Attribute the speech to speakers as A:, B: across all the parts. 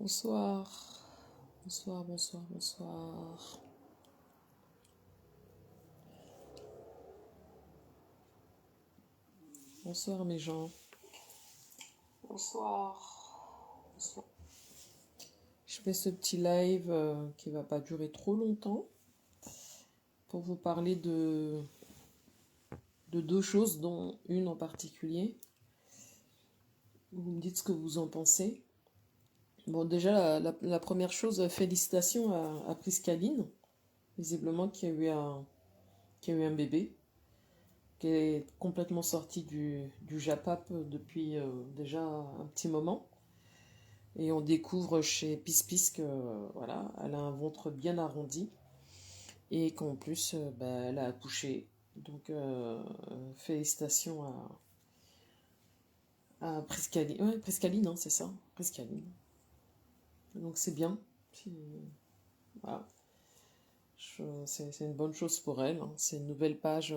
A: Bonsoir, bonsoir, bonsoir, bonsoir. Bonsoir mes gens. Bonsoir. Bonsoir. Je fais ce petit live qui va pas durer trop longtemps pour vous parler de deux choses, dont une en particulier. Vous me dites ce que vous en pensez. Bon, déjà, la première chose, félicitations à Priscaline, visiblement qui a eu un bébé, qui est complètement sorti du Japap depuis déjà un petit moment. Et on découvre chez Pispis que voilà, elle a un ventre bien arrondi et qu'en plus, elle a accouché. Donc, félicitations à Priscaline. Ouais, Priscaline, hein, c'est ça, Priscaline. Donc, c'est bien. Voilà. C'est une bonne chose pour elle, hein. C'est une nouvelle page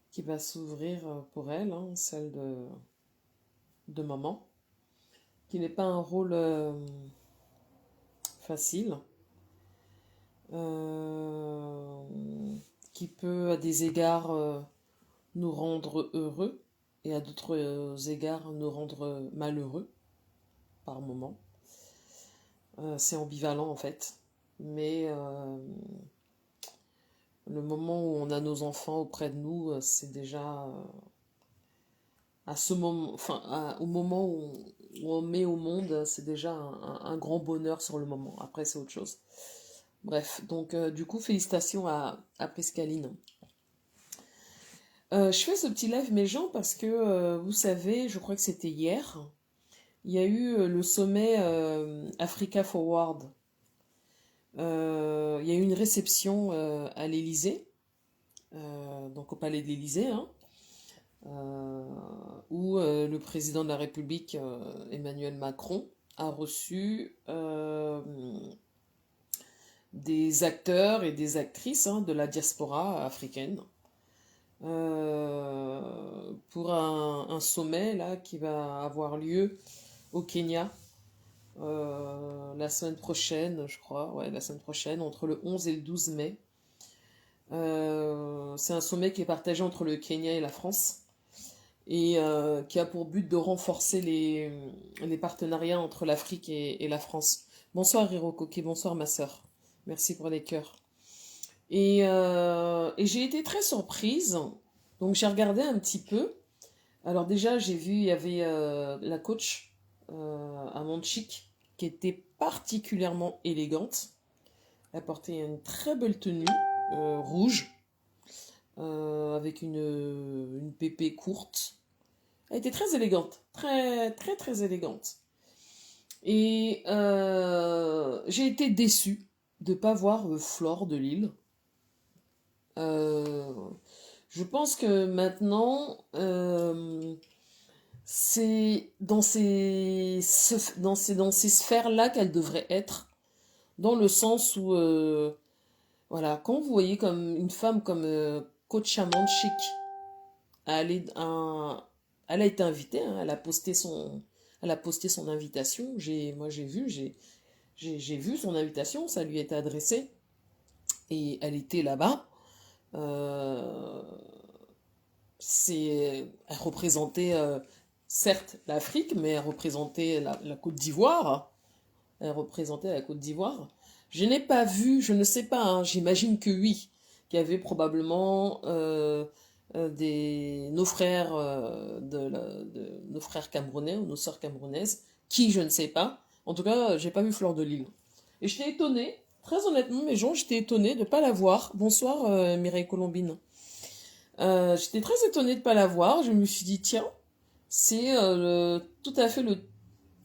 A: qui va s'ouvrir pour elle, hein, celle de maman, qui n'est pas un rôle facile, euh, qui peut à des égards nous rendre heureux et à d'autres égards nous rendre malheureux par moment. C'est ambivalent en fait, mais le moment où on a nos enfants auprès de nous, c'est déjà à ce moment, enfin, au moment où on met au monde, c'est déjà un grand bonheur sur le moment. Après, c'est autre chose. Bref, donc du coup, félicitations à Pescaline. Je fais ce petit live, mes gens, parce que vous savez, je crois que c'était hier, il y a eu le sommet Africa Forward. Il y a eu une réception à l'Élysée, donc au palais de l'Élysée, hein, euh, où le président de la République, Emmanuel Macron, a reçu des acteurs et des actrices, hein, de la diaspora africaine pour un sommet là qui va avoir lieu au Kenya la semaine prochaine, je crois, ouais, la semaine prochaine, entre le 11 et le 12 mai. C'est un sommet qui est partagé entre le Kenya et la France et qui a pour but de renforcer les partenariats entre l'Afrique et la France. Bonsoir Hirokoki, bonsoir ma sœur. Merci pour les cœurs. Et j'ai été très surprise. Donc j'ai regardé un petit peu. Alors déjà, j'ai vu, il y avait la coach Amande Chic qui était particulièrement élégante. Elle portait une très belle tenue rouge avec une pépé courte. Elle était très élégante, très très très élégante. Et j'ai été déçue de ne pas voir Flore de Lille. Euh, je pense que maintenant, c'est dans ces sphères-là qu'elle devrait être, dans le sens où, voilà, quand vous voyez comme une femme comme Coach Chic, elle a été invitée, hein, elle a posté son invitation. Moi, j'ai vu son invitation, ça lui était adressé, et elle était là-bas. Euh, Elle représentait certes l'Afrique, mais elle représentait la Côte d'Ivoire. Elle représentait la Côte d'Ivoire. Je n'ai pas vu, je ne sais pas, hein, j'imagine que oui, qu'il y avait probablement nos frères nos frères camerounais ou nos sœurs camerounaises, qui je ne sais pas. En tout cas, j'ai pas vu Fleur de Lille. Et j'étais étonnée, très honnêtement, mes gens, j'étais étonnée de ne pas la voir. Bonsoir Mireille Colombine. J'étais très étonnée de ne pas la voir. Je me suis dit, tiens, c'est tout à fait le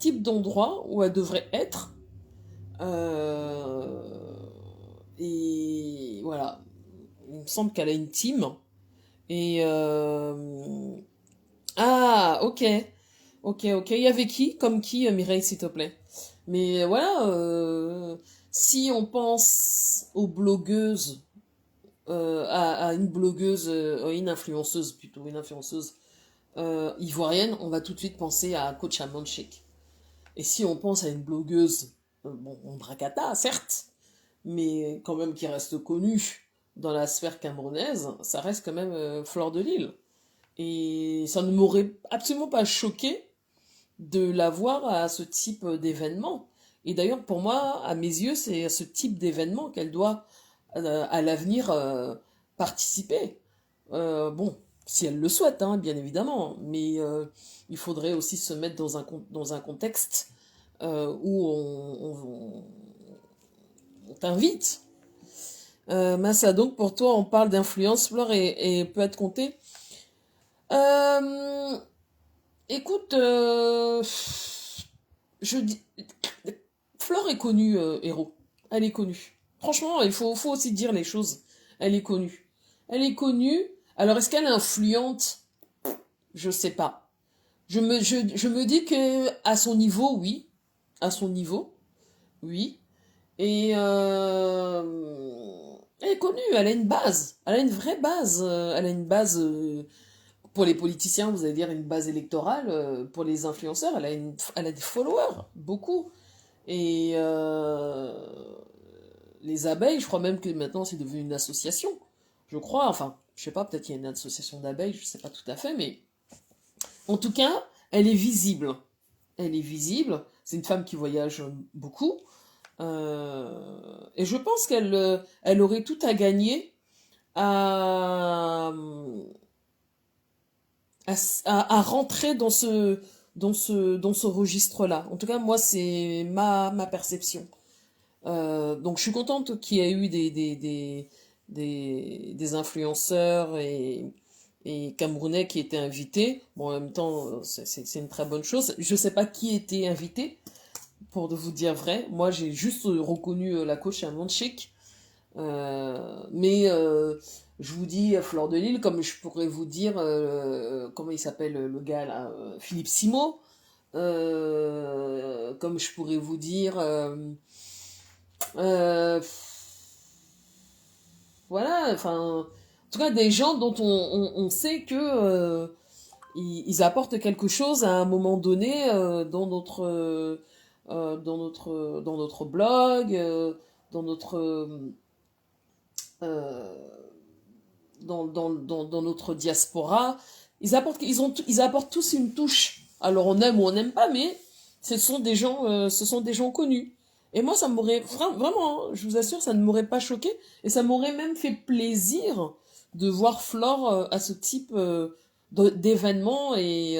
A: type d'endroit où elle devrait être. Euh, et voilà. Il me semble qu'elle a une team. Et ah, ok. Ok, ok. Il y avait qui? Comme qui, Mireille, s'il te plaît? Mais voilà, si on pense aux blogueuses, à une blogueuse, une influenceuse plutôt, une influenceuse ivoirienne, on va tout de suite penser à Coach Chic. Et si on pense à une blogueuse, bon, Bracata, certes, mais quand même qui reste connue dans la sphère camerounaise, ça reste quand même Fleur de Lille. Et ça ne m'aurait absolument pas choqué de la voir à ce type d'événement. Et d'ailleurs, pour moi, à mes yeux, c'est à ce type d'événement qu'elle doit, à l'avenir, participer. Bon, si elle le souhaite, hein, bien évidemment, mais il faudrait aussi se mettre dans un contexte où on t'invite. Massa, donc pour toi, on parle d'influence, Flore, et peut être compté. Euh, Écoute, je dis, Flore est connue, Héros. Elle est connue. Franchement, faut aussi dire les choses. Elle est connue. Elle est connue. Alors, est-ce qu'elle est influente? Je sais pas. Je me dis que à son niveau, oui. À son niveau, oui. Et elle est connue. Elle a une base. Elle a une vraie base. Elle a une base. Pour les politiciens, vous allez dire une base électorale. Pour les influenceurs, elle a des followers, beaucoup. Et les abeilles, je crois même que maintenant c'est devenu une association. Je crois, enfin, je sais pas, peut-être qu'il y a une association d'abeilles, je sais pas tout à fait, mais en tout cas, elle est visible. Elle est visible. C'est une femme qui voyage beaucoup. Et je pense elle aurait tout à gagner à, à rentrer dans ce registre-là. En tout cas, moi, c'est ma perception. Donc je suis contente qu'il y ait eu des influenceurs et Camerounais qui étaient invités. Bon, en même temps, c'est une très bonne chose. Je sais pas qui était invité, pour de vous dire vrai. Moi, j'ai juste reconnu la coach à Manchik. Mais je vous dis Fleur de Lille, comme je pourrais vous dire, comment il s'appelle le gars là, Philippe Simo. Comme je pourrais vous dire... Euh, voilà, enfin, en tout cas des gens dont on sait que ils apportent quelque chose à un moment donné dans notre blog, dans notre euh, dans notre diaspora. Ils apportent tous une touche. Alors on aime ou on n'aime pas, mais ce sont des gens connus. Et moi, ça m'aurait vraiment, hein, je vous assure, ça ne m'aurait pas choqué et ça m'aurait même fait plaisir de voir Flore à ce type d'événement et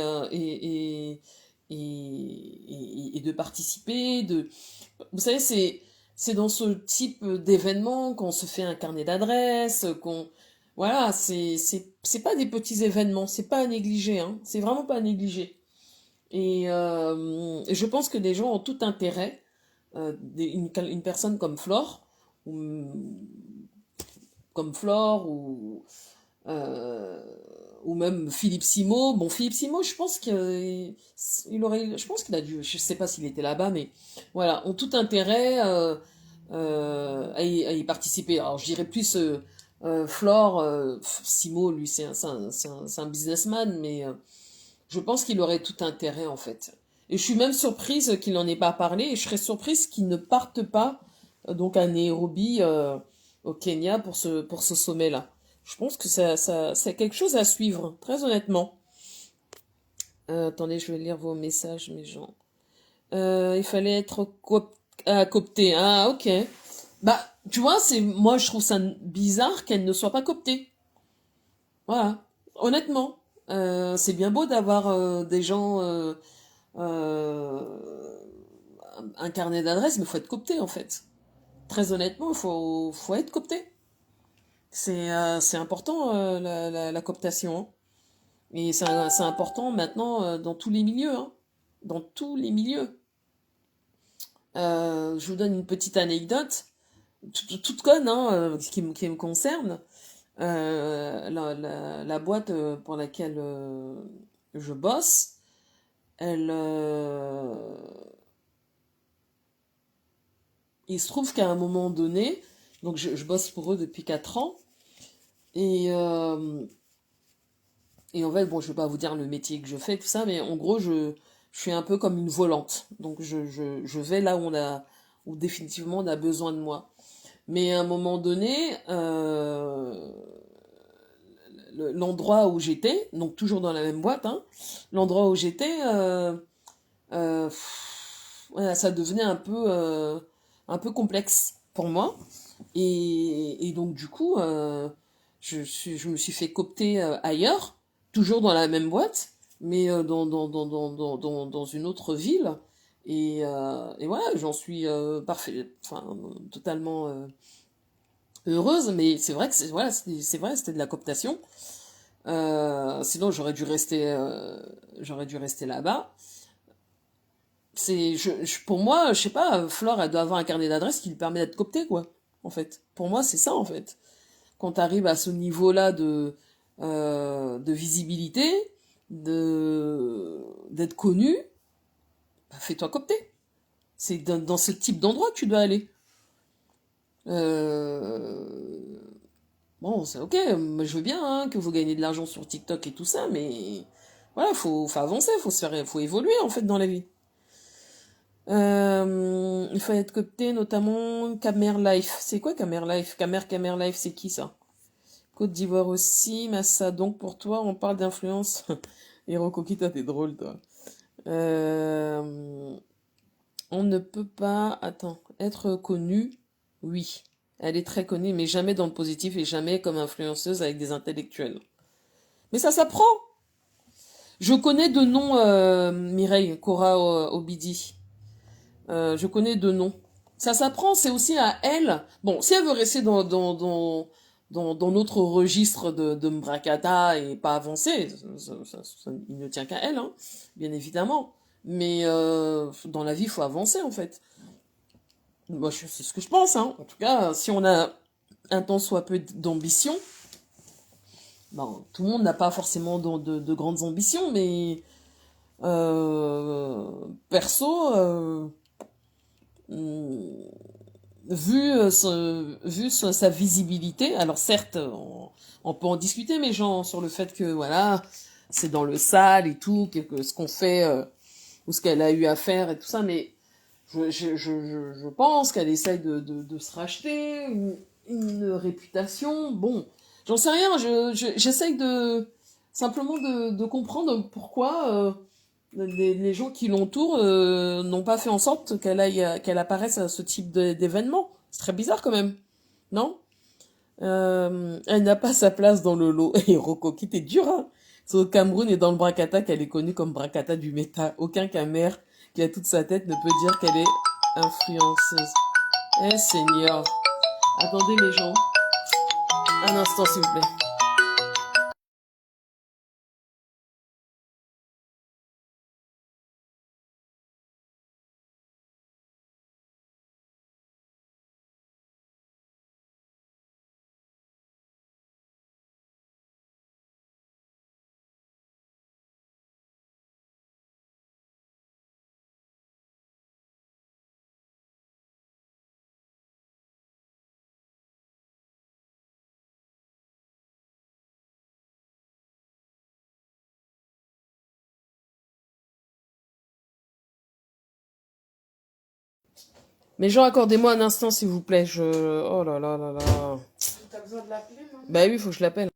A: de participer. Vous savez, c'est dans ce type d'événement qu'on se fait un carnet d'adresses, voilà, c'est pas des petits événements, c'est pas à négliger, hein, c'est vraiment pas à négliger. Et je pense que les gens ont tout intérêt, une personne ou, comme Flore, euh, ou même Philippe Simo. Bon, Philippe Simo, je pense qu'il a dû, je sais pas s'il était là-bas, mais voilà, ont tout intérêt à y participer. Alors, je dirais plus Flore, Simo, lui, c'est un businessman, mais je pense qu'il aurait tout intérêt, en fait. Et je suis même surprise qu'il n'en ait pas parlé, et je serais surprise qu'il ne parte pas donc à Nairobi, au Kenya, pour ce sommet-là. Je pense que c'est quelque chose à suivre, très honnêtement. Attendez, je vais lire vos messages, mes gens. Il fallait être coopté. Ah, ok. Bah, tu vois, moi, je trouve ça bizarre qu'elle ne soit pas cooptée. Voilà. Honnêtement. C'est bien beau d'avoir des gens, euh, un carnet d'adresses, mais il faut être coopté, en fait. Très honnêtement, faut être coopté. C'est important, la cooptation, hein. Et c'est important maintenant dans tous les milieux, hein. Dans tous les milieux. Je vous donne une petite anecdote, toute conne, hein, qui me concerne. La boîte pour laquelle je bosse, elle, il se trouve qu'à un moment donné, donc je bosse pour eux depuis 4 ans, et, en fait, bon, je vais pas vous dire le métier que je fais, tout ça, mais en gros, je suis un peu comme une volante. Donc je vais là où définitivement on a besoin de moi. Mais à un moment donné, l'endroit où j'étais, donc toujours dans la même boîte, hein, l'endroit où j'étais, voilà, ça devenait un peu complexe pour moi. Et donc du coup, je me suis fait coopter ailleurs, toujours dans la même boîte, mais dans une autre ville. Et voilà, j'en suis parfait, enfin, totalement heureuse, mais c'est vrai que voilà, c'est vrai, c'était de la cooptation. Sinon, j'aurais dû rester là-bas. Pour moi, je sais pas, Flore, elle doit avoir un carnet d'adresses qui lui permet d'être cooptée, quoi. En fait, pour moi, c'est ça, en fait. Quand tu arrives à ce niveau-là de visibilité, d'être connu, bah, fais-toi coopter. C'est dans ce type d'endroit que tu dois aller. Euh, Bon, c'est ok, moi je veux bien hein, que vous gagnez de l'argent sur TikTok et tout ça, mais voilà, faut avancer, faut évoluer en fait dans la vie. Il faut être coopté, notamment Camer Life. C'est quoi Camer Life? Camer Life, c'est qui ça? Côte d'Ivoire aussi, Massa. Donc pour toi, on parle d'influence. Hiro Kokita, t'es drôle toi. Euh, on ne peut pas, attends, être connu, oui. Elle est très connue, mais jamais dans le positif et jamais comme influenceuse avec des intellectuels. Mais ça s'apprend. Je connais de noms, Mireille, Cora Obidi. Je connais de noms. Ça s'apprend, c'est aussi à elle. Bon, si elle veut rester dans notre registre de Mbrakata et pas avancer, il ne tient qu'à elle, hein, bien évidemment. Mais dans la vie, il faut avancer, en fait. Moi, c'est ce que je pense, hein. En tout cas, si on a un tant soit peu d'ambition, bon, tout le monde n'a pas forcément de grandes ambitions, mais perso, hum, vu sa visibilité, alors certes, on peut en discuter, mais genre, sur le fait que, voilà, c'est dans le sale et tout, ce qu'on fait, ou ce qu'elle a eu à faire et tout ça, mais je pense qu'elle essaye de se racheter une réputation. Bon, j'en sais rien, j'essaye simplement de comprendre pourquoi les gens qui l'entourent n'ont pas fait en sorte qu'elle apparaisse à ce type d'événement. C'est très bizarre quand même, non? Elle n'a pas sa place dans le lot. Et Rocco, qui t'es dur, hein? C'est au Cameroun et dans le Brakata qu'elle est connue comme Brakata du méta. Aucun Camer qui a toute sa tête ne peut dire qu'elle est influenceuse. Eh Seigneur. Attendez les gens. Un instant s'il vous plaît. Mais gens, accordez-moi un instant s'il vous plaît. Oh là là là là.
B: T'as besoin de l'appeler, non?
A: Bah oui, il faut que je l'appelle.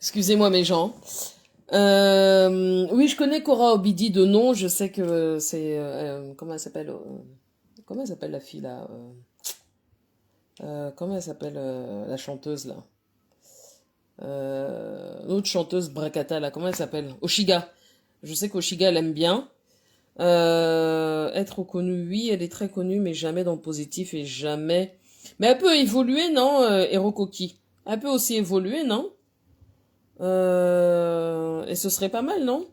A: Excusez-moi mes gens. Oui, je connais Cora Obidi de nom. Je sais que c'est comment elle s'appelle comment elle s'appelle la fille là comment elle s'appelle la chanteuse là l'autre chanteuse Brakata là, comment elle s'appelle? Oshiga. Je sais qu'Oshiga elle aime bien. Être connue, oui, elle est très connue, mais jamais dans le positif et jamais. Mais elle peut évoluer, non, Hirokoki? Elle peut aussi évoluer, non? Et ce serait pas mal, non?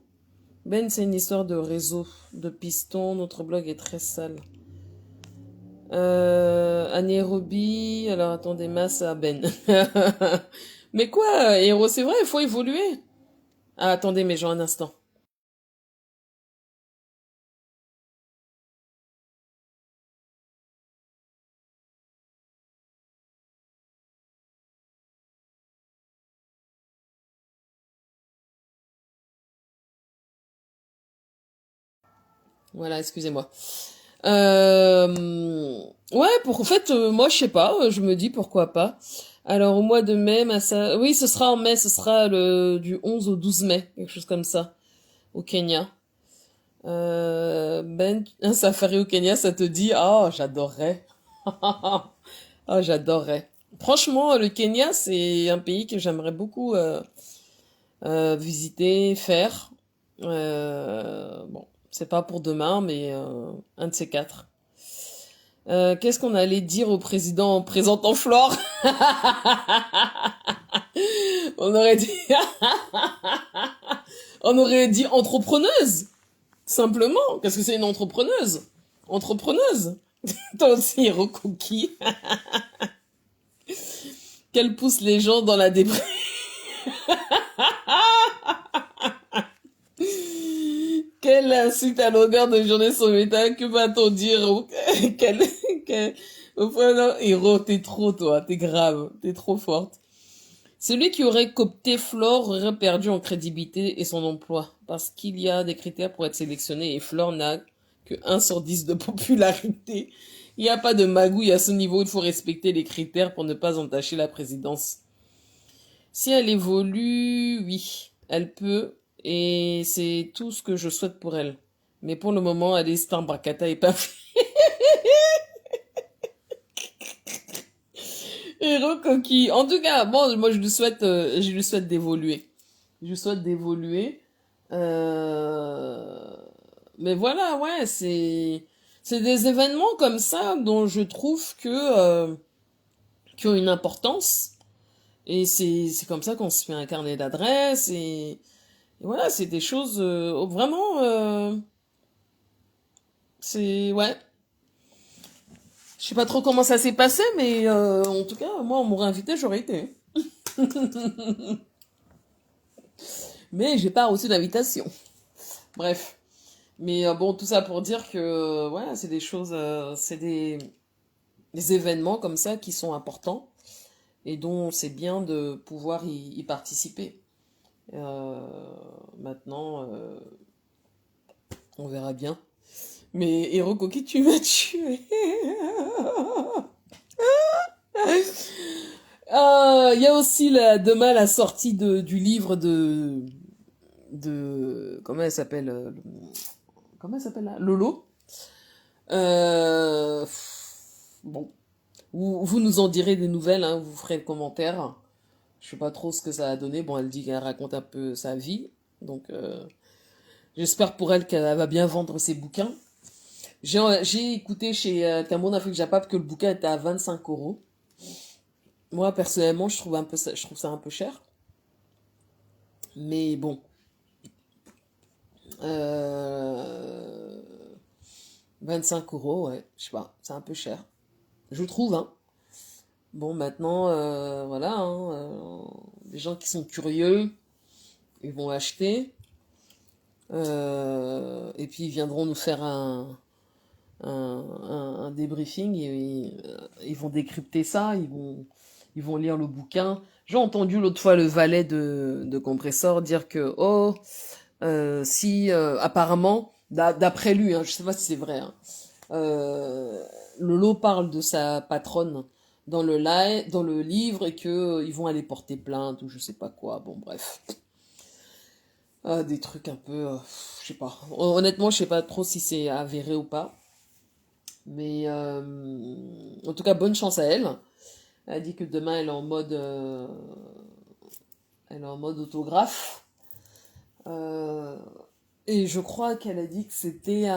A: Ben, c'est une histoire de réseau, de piston. Notre blog est très sale. Anaérobie. Alors, attendez, masse à Ben. Mais quoi, héros, c'est vrai, il faut évoluer. Ah, attendez, mais genre un instant. Voilà, excusez-moi. Ouais, en fait, moi, je sais pas, je me dis pourquoi pas. Alors, au mois de mai, oui, ce sera en mai, ce sera du 11 au 12 mai, quelque chose comme ça, au Kenya. Ben, un safari au Kenya, ça te dit, oh, j'adorerais. Oh, j'adorerais. Franchement, le Kenya, c'est un pays que j'aimerais beaucoup visiter, faire. Bon, c'est pas pour demain, mais un de ces quatre. Qu'est-ce qu'on allait dire au président en présentant Flore? On aurait dit, on aurait dit entrepreneuse, simplement. Qu'est-ce que c'est une entrepreneuse? Entrepreneuse. Toi aussi, Hirokoki. Qu'elle pousse les gens dans la dépression. Quelle insulte à longueur de journée sur métal, que va-t-on dire quel, au point, non, héros, t'es trop, toi, t'es grave, t'es trop forte. Celui qui aurait coopté Flore aurait perdu en crédibilité et son emploi, parce qu'il y a des critères pour être sélectionné et Flore n'a que 1 sur 10 de popularité. Il n'y a pas de magouille à ce niveau, il faut respecter les critères pour ne pas entacher la présidence. Si elle évolue, oui, elle peut, et c'est tout ce que je souhaite pour elle. Mais pour le moment, elle est star Brakata et pas héros coquille. En tout cas, bon, moi je lui souhaite d'évoluer. Je lui souhaite d'évoluer. Euh... Mais voilà, ouais, c'est des événements comme ça dont je trouve qui ont une importance. Et c'est comme ça qu'on se fait un carnet d'adresses et voilà, c'est des choses vraiment c'est ouais. Je sais pas trop comment ça s'est passé, mais en tout cas, moi on m'aurait invité, j'aurais été. Mais j'ai pas reçu d'invitation. Bref. Mais bon, tout ça pour dire que ouais, c'est des choses, c'est des événements comme ça qui sont importants et dont c'est bien de pouvoir y participer. Euh, Maintenant, on verra bien. Mais Hiroko, qui tu m'as tué. Il y a aussi demain la sortie du livre de comment elle s'appelle comment elle s'appelle là Lolo. Euh, bon, vous nous en direz des nouvelles, hein, vous ferez le commentaire. Je sais pas trop ce que ça a donné. Bon, elle dit qu'elle raconte un peu sa vie, donc j'espère pour elle qu'elle va bien vendre ses bouquins. J'ai écouté chez Cameroun Afrique Japap que le bouquin était à 25 €. Moi, personnellement, je trouve ça un peu cher. Mais bon, euh, 25 €, ouais, je sais pas, c'est un peu cher. Je trouve, hein. Bon, maintenant, voilà, hein, les gens qui sont curieux, ils vont acheter. Et puis, ils viendront nous faire un débriefing et ils vont décrypter ça, ils vont lire le bouquin. J'ai entendu l'autre fois le valet de Compressor dire que, oh, si apparemment, d'après lui, hein, je sais pas si c'est vrai, hein, Lolo parle de sa patronne dans le livre et que ils vont aller porter plainte ou je sais pas quoi. Bon, bref. Des trucs un peu, je sais pas. Honnêtement, je sais pas trop si c'est avéré ou pas. Mais en tout cas, bonne chance à elle. Elle a dit que demain, elle est en mode autographe. Euh, et je crois qu'elle a dit que c'était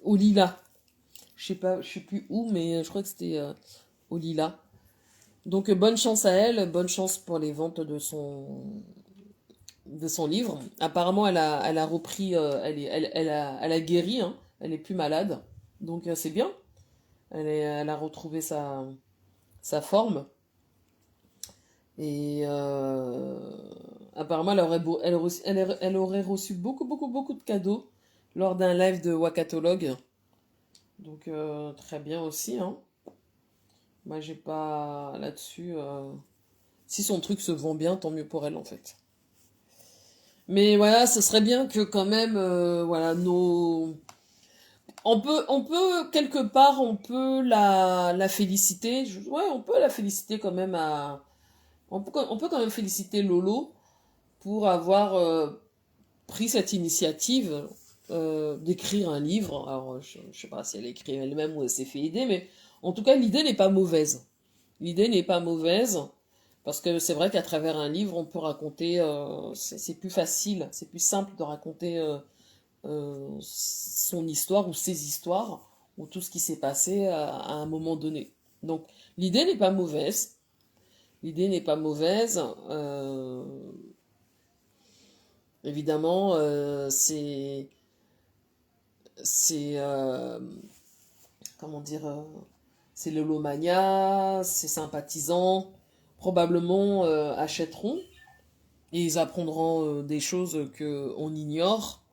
A: au Lila. Je sais pas, je sais plus où, mais je crois que c'était au Lila. Donc bonne chance à elle, bonne chance pour les ventes de son livre. Apparemment, elle a repris, elle a guéri, hein. Elle est plus malade. Donc, c'est bien. Elle a retrouvé sa forme. Et apparemment, elle aurait reçu beaucoup, beaucoup, beaucoup de cadeaux lors d'un live de Wakatologue. Donc, très bien aussi, hein. Moi, j'ai pas là-dessus. Si son truc se vend bien, tant mieux pour elle, en fait. Mais voilà, ce serait bien que quand même, voilà, on peut quelque part, on peut la féliciter. Ouais, on peut la féliciter quand même on peut quand même féliciter Lolo pour avoir pris cette initiative d'écrire un livre. Alors, je sais pas si elle a écrit elle-même ou elle s'est fait aider, mais en tout cas, l'idée n'est pas mauvaise. L'idée n'est pas mauvaise, parce que c'est vrai qu'à travers un livre, on peut raconter, c'est plus facile, c'est plus simple de raconter son histoire ou ses histoires, ou tout ce qui s'est passé à un moment donné. Donc, l'idée n'est pas mauvaise. L'idée n'est pas mauvaise. Évidemment, c'est comment dire, c'est Lolomania, ses sympathisants probablement achèteront et ils apprendront des choses que on ignore.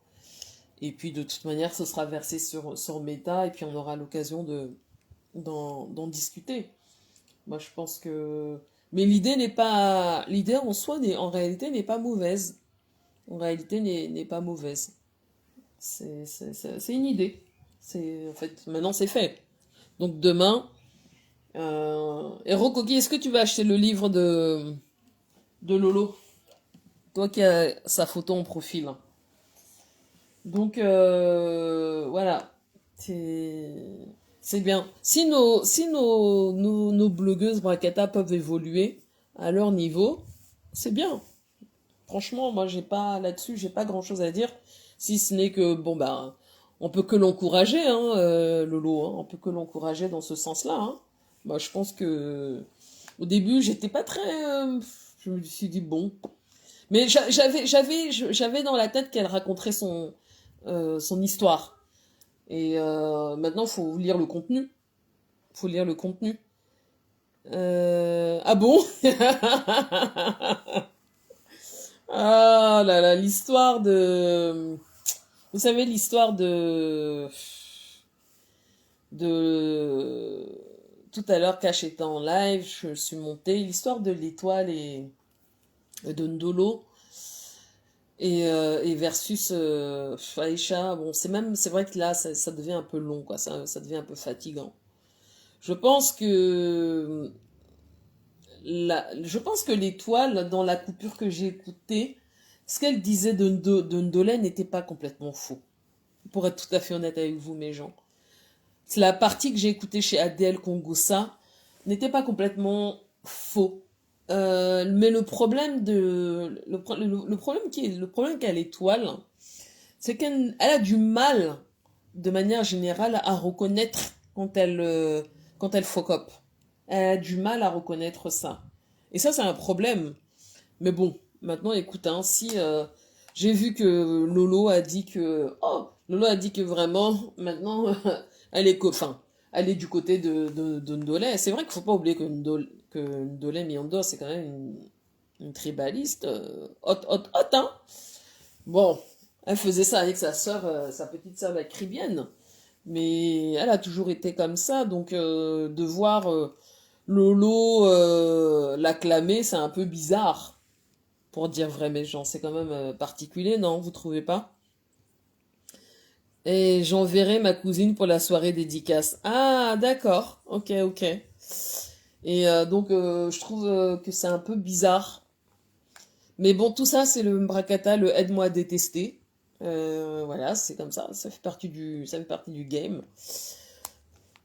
A: Et puis de toute manière, ce sera versé sur Meta et puis on aura l'occasion d'en discuter. Moi, je pense que, mais l'idée en soi, en réalité, n'est pas mauvaise. En réalité, n'est pas mauvaise. C'est une idée. En fait, maintenant, c'est fait. Donc, demain, et Rokoki, est-ce que tu vas acheter le livre de Lolo? Toi qui as sa photo en profil. Donc, voilà. C'est bien. Si nos blogueuses Bracata peuvent évoluer à leur niveau, c'est bien. Franchement, moi, j'ai pas grand-chose à dire, si ce n'est que, bon, ben, on peut que l'encourager, hein, Lolo, hein, on peut que l'encourager dans ce sens-là, hein. Moi, je pense que, au début, j'étais pas très, je me suis dit, bon. Mais j'avais dans la tête qu'elle raconterait son histoire. Et maintenant, faut lire le contenu. Faut lire le contenu. Ah bon? Ah là là, l'histoire de... Vous savez, l'histoire de... Tout à l'heure, Cash était en live, je suis montée. L'histoire de l'étoile et de Ndolo et versus Aïcha. Bon, c'est vrai que là, ça devient un peu long, quoi. Ça devient un peu fatigant. Je pense que je pense que l'étoile, dans la coupure que j'ai écoutée, ce qu'elle disait de Ndolé n'était pas complètement faux. Pour être tout à fait honnête avec vous, mes gens. C'est la partie que j'ai écoutée chez Adèle Kongosa n'était pas complètement faux. Mais le problème qu'a l'étoile, c'est qu'elle a du mal, de manière générale, à reconnaître quand elle focope. Elle a du mal à reconnaître ça. Et ça, c'est un problème. Mais bon, maintenant, écoute, hein, si j'ai vu que Lolo a dit que vraiment, maintenant, elle est du côté de Ndolé. C'est vrai qu'il faut pas oublier que Ndolé Miondo, c'est quand même une tribaliste hot, hein. Bon, elle faisait ça avec sa sœur, sa petite sœur la cribienne. Mais elle a toujours été comme ça, donc de voir Lolo l'acclamer, c'est un peu bizarre, pour dire vrai, mais gens, c'est quand même particulier, non, vous trouvez pas? Et j'enverrai ma cousine pour la soirée dédicace. Ah, d'accord, ok, ok. Et donc, je trouve que c'est un peu bizarre. Mais bon, tout ça, c'est le Mbracata, le aide-moi à détester. Voilà, c'est comme ça ça fait partie du game.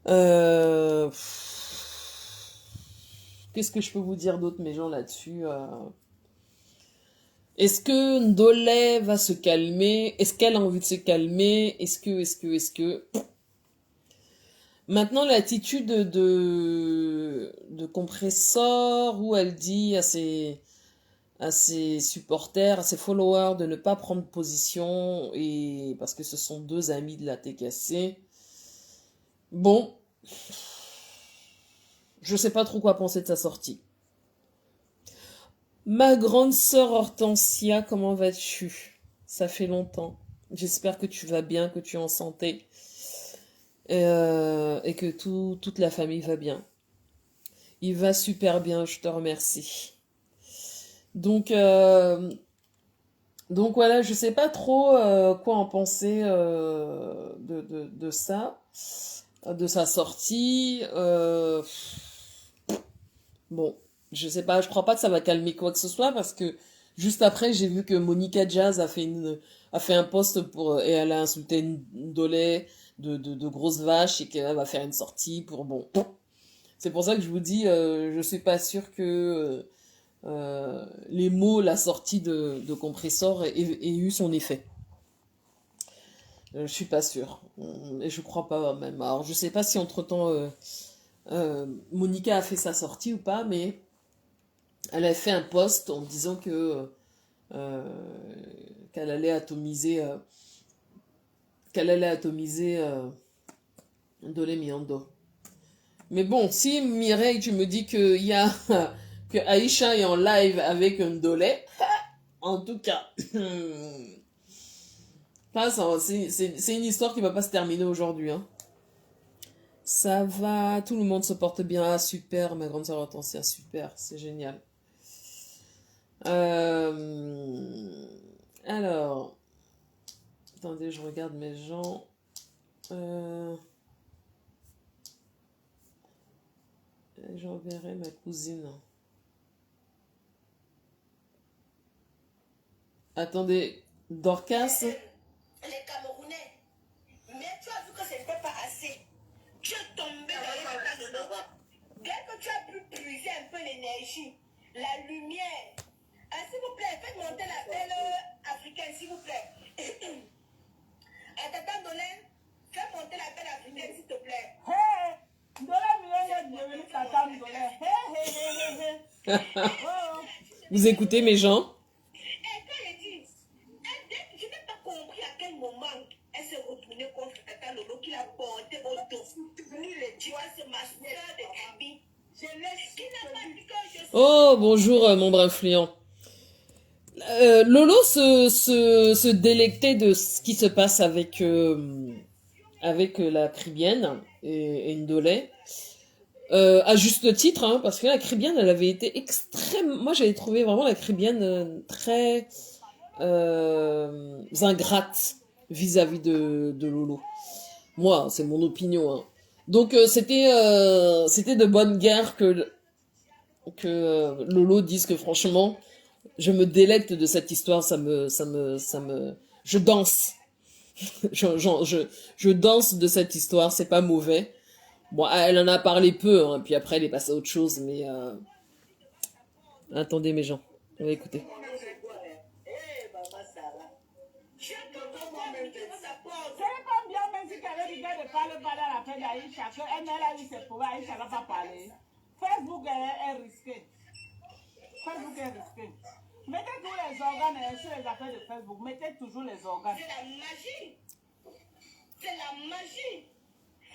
A: Euh, Qu'est-ce que je peux vous dire d'autre, mes gens, là-dessus? Est-ce que Ndolé va se calmer? Est-ce qu'elle a envie de se calmer? Est-ce que... Maintenant, l'attitude de Compressor, où elle dit à ses supporters, à ses followers de ne pas prendre position et parce que ce sont deux amis de la TKC. Bon, je sais pas trop quoi penser de sa sortie. Ma grande sœur Hortensia, comment vas-tu? Ça fait longtemps. J'espère que tu vas bien, que tu es en santé et que toute la famille va bien. Il va super bien, je te remercie. Donc voilà, je sais pas trop quoi en penser de ça, de sa sortie. Bon, je sais pas, je crois pas que ça va calmer quoi que ce soit parce que juste après j'ai vu que Monica Jazz a fait un post et elle a insulté une Dolé de grosses vaches et qu'elle va faire une sortie pour bon. C'est pour ça que je vous dis, je suis pas sûre que les mots, la sortie de Compressor aient eu son effet. Je suis pas sûre. Et je crois pas même. Alors je sais pas si entre-temps Monica a fait sa sortie ou pas, mais elle a fait un post en disant que qu'elle allait atomiser Dolé Miondo. Mais bon, si Mireille, tu me dis que que Aïcha est en live avec un Dolé, en tout cas, c'est une histoire qui va pas se terminer aujourd'hui. Hein. Ça va, tout le monde se porte bien. Ah, super, ma grande sœur Hortensia, super, c'est génial. Alors, attendez, je regarde mes gens. J'enverrai ma cousine. Attendez, Dorcas.
B: Les Camerounais, mais tu as vu que ce n'était pas assez. Tu es tombé dans l'état de l'Europe. Dès que tu as pu puiser un peu l'énergie, la lumière. S'il vous plaît, faites monter la belle africaine, s'il vous plaît. Tata Dolène, fais monter la belle africaine, s'il te plaît.
C: Hey!
A: Vous écoutez mes gens?
B: Et quand elle dit, je n'ai pas compris à quel moment elle s'est retournée contre Tata Lolo qui l'a portée au dos. Tu vois, c'est ma soeur de Gabi. Je laisse qui n'a pas dit que je suis.
A: Oh, bonjour, mon brin fluent. Lolo se délectait de ce qui se passe avec la Cribienne et Ndolé. À juste titre, hein, parce que la Cribienne, elle avait été extrêmement... Moi, j'avais trouvé vraiment la Cribienne très ingrate vis-à-vis de Lolo. Moi, c'est mon opinion. Hein. Donc, c'était de bonne guerre que Lolo dise que franchement, je me délecte de cette histoire, je danse. Je danse de cette histoire, c'est pas mauvais. Bon, elle en a parlé peu, hein, puis après elle est passée à autre chose, mais attendez mes gens, on va écouter.
C: Facebook est risqué. Facebook est risqué. Mettez tous les organes sur les affaires de Facebook. Mettez toujours les organes.
B: C'est la magie. C'est la magie.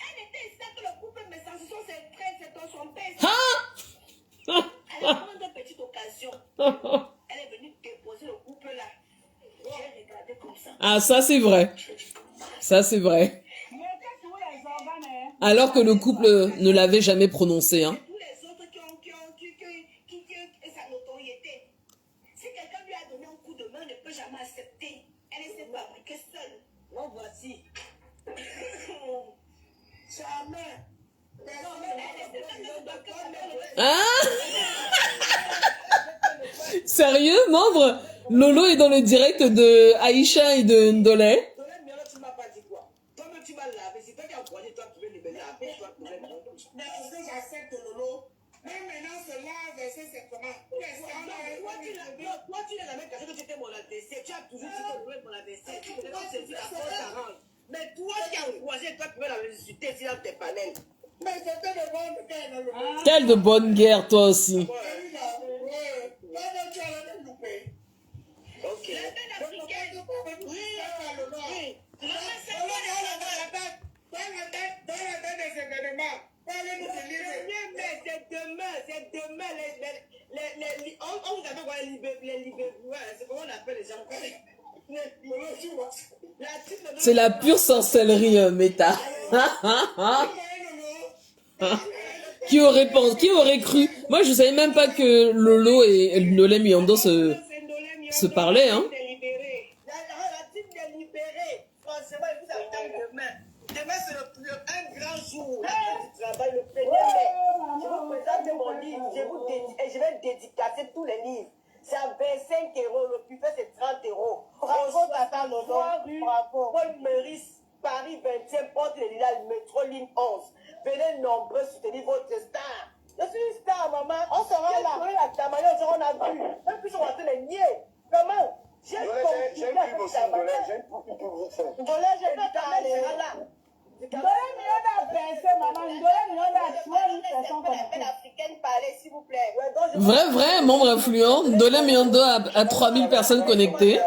B: Elle était ici que le couple, mais sans ses frères, c'est son père. Elle a pris une petite occasion. Elle est venue déposer le couple là. J'ai regardé comme ça.
A: Ah, ça c'est vrai. Ça c'est vrai.
C: Mettez tous les organes.
A: Alors que le couple ne l'avait jamais prononcé, hein.
B: Tous les autres qui sa notoriété. Si quelqu'un lui a donné un coup de main, ne peut jamais accepter. Elle s'est fabriquée seule. Oh, voici. Jamais.
A: Ah sérieux, membre? Lolo est dans le direct de Aïcha et de Ndolé.
B: Tu m'as pas dit quoi? Toi-même, tu m'as lavé. C'est toi qui as envoyé, toi qui veux me laver. Mais est-ce que j'accepte Lolo? Même maintenant, c'est là, c'est comment? Toi, tu n'as jamais caché que tu étais mon adversaire. Tu as toujours dit que tu étais mon adversaire. Tu veux comme c'est la force t'arrange. Mais toi qui as encouragé, toi, tu peux la ressusciter ici dans tes panels. Mais c'était de bonne guerre.
A: Quelle de bonne guerre, toi aussi.
B: africaine. Oui. Dans la date des événements, parlez-nous de livre. C'est demain. On vous appelle quoi les libéraux? C'est comment on appelle les gens?
A: C'est la pure sorcellerie, Meta. Qui aurait cru? Moi, je savais même pas que Lolo et Ndolem Yondo se parlaient, hein.
B: Demain, c'est un grand jour. Du travail, le 1er mai. Je vous présente mon livre. Je vais dédicacer tous les livres. C'est à 25 €. Le buffet, c'est 30 €. Bravo, Tata Lolo. Bravo. Paul Meurice, Paris 20e, porte les lilas, le métro, ligne 11. Venez nombreux soutenir votre star. Je suis une star, maman. On sera là. La Tamayo, on a vu. Même plus, on va te les nier. Comment? J'ai une pub aussi. J'ai une pub vite fait. Je vais t'amener là.
A: Vrai, membre influent. Ndolem Yondo a 3000 personnes connectées.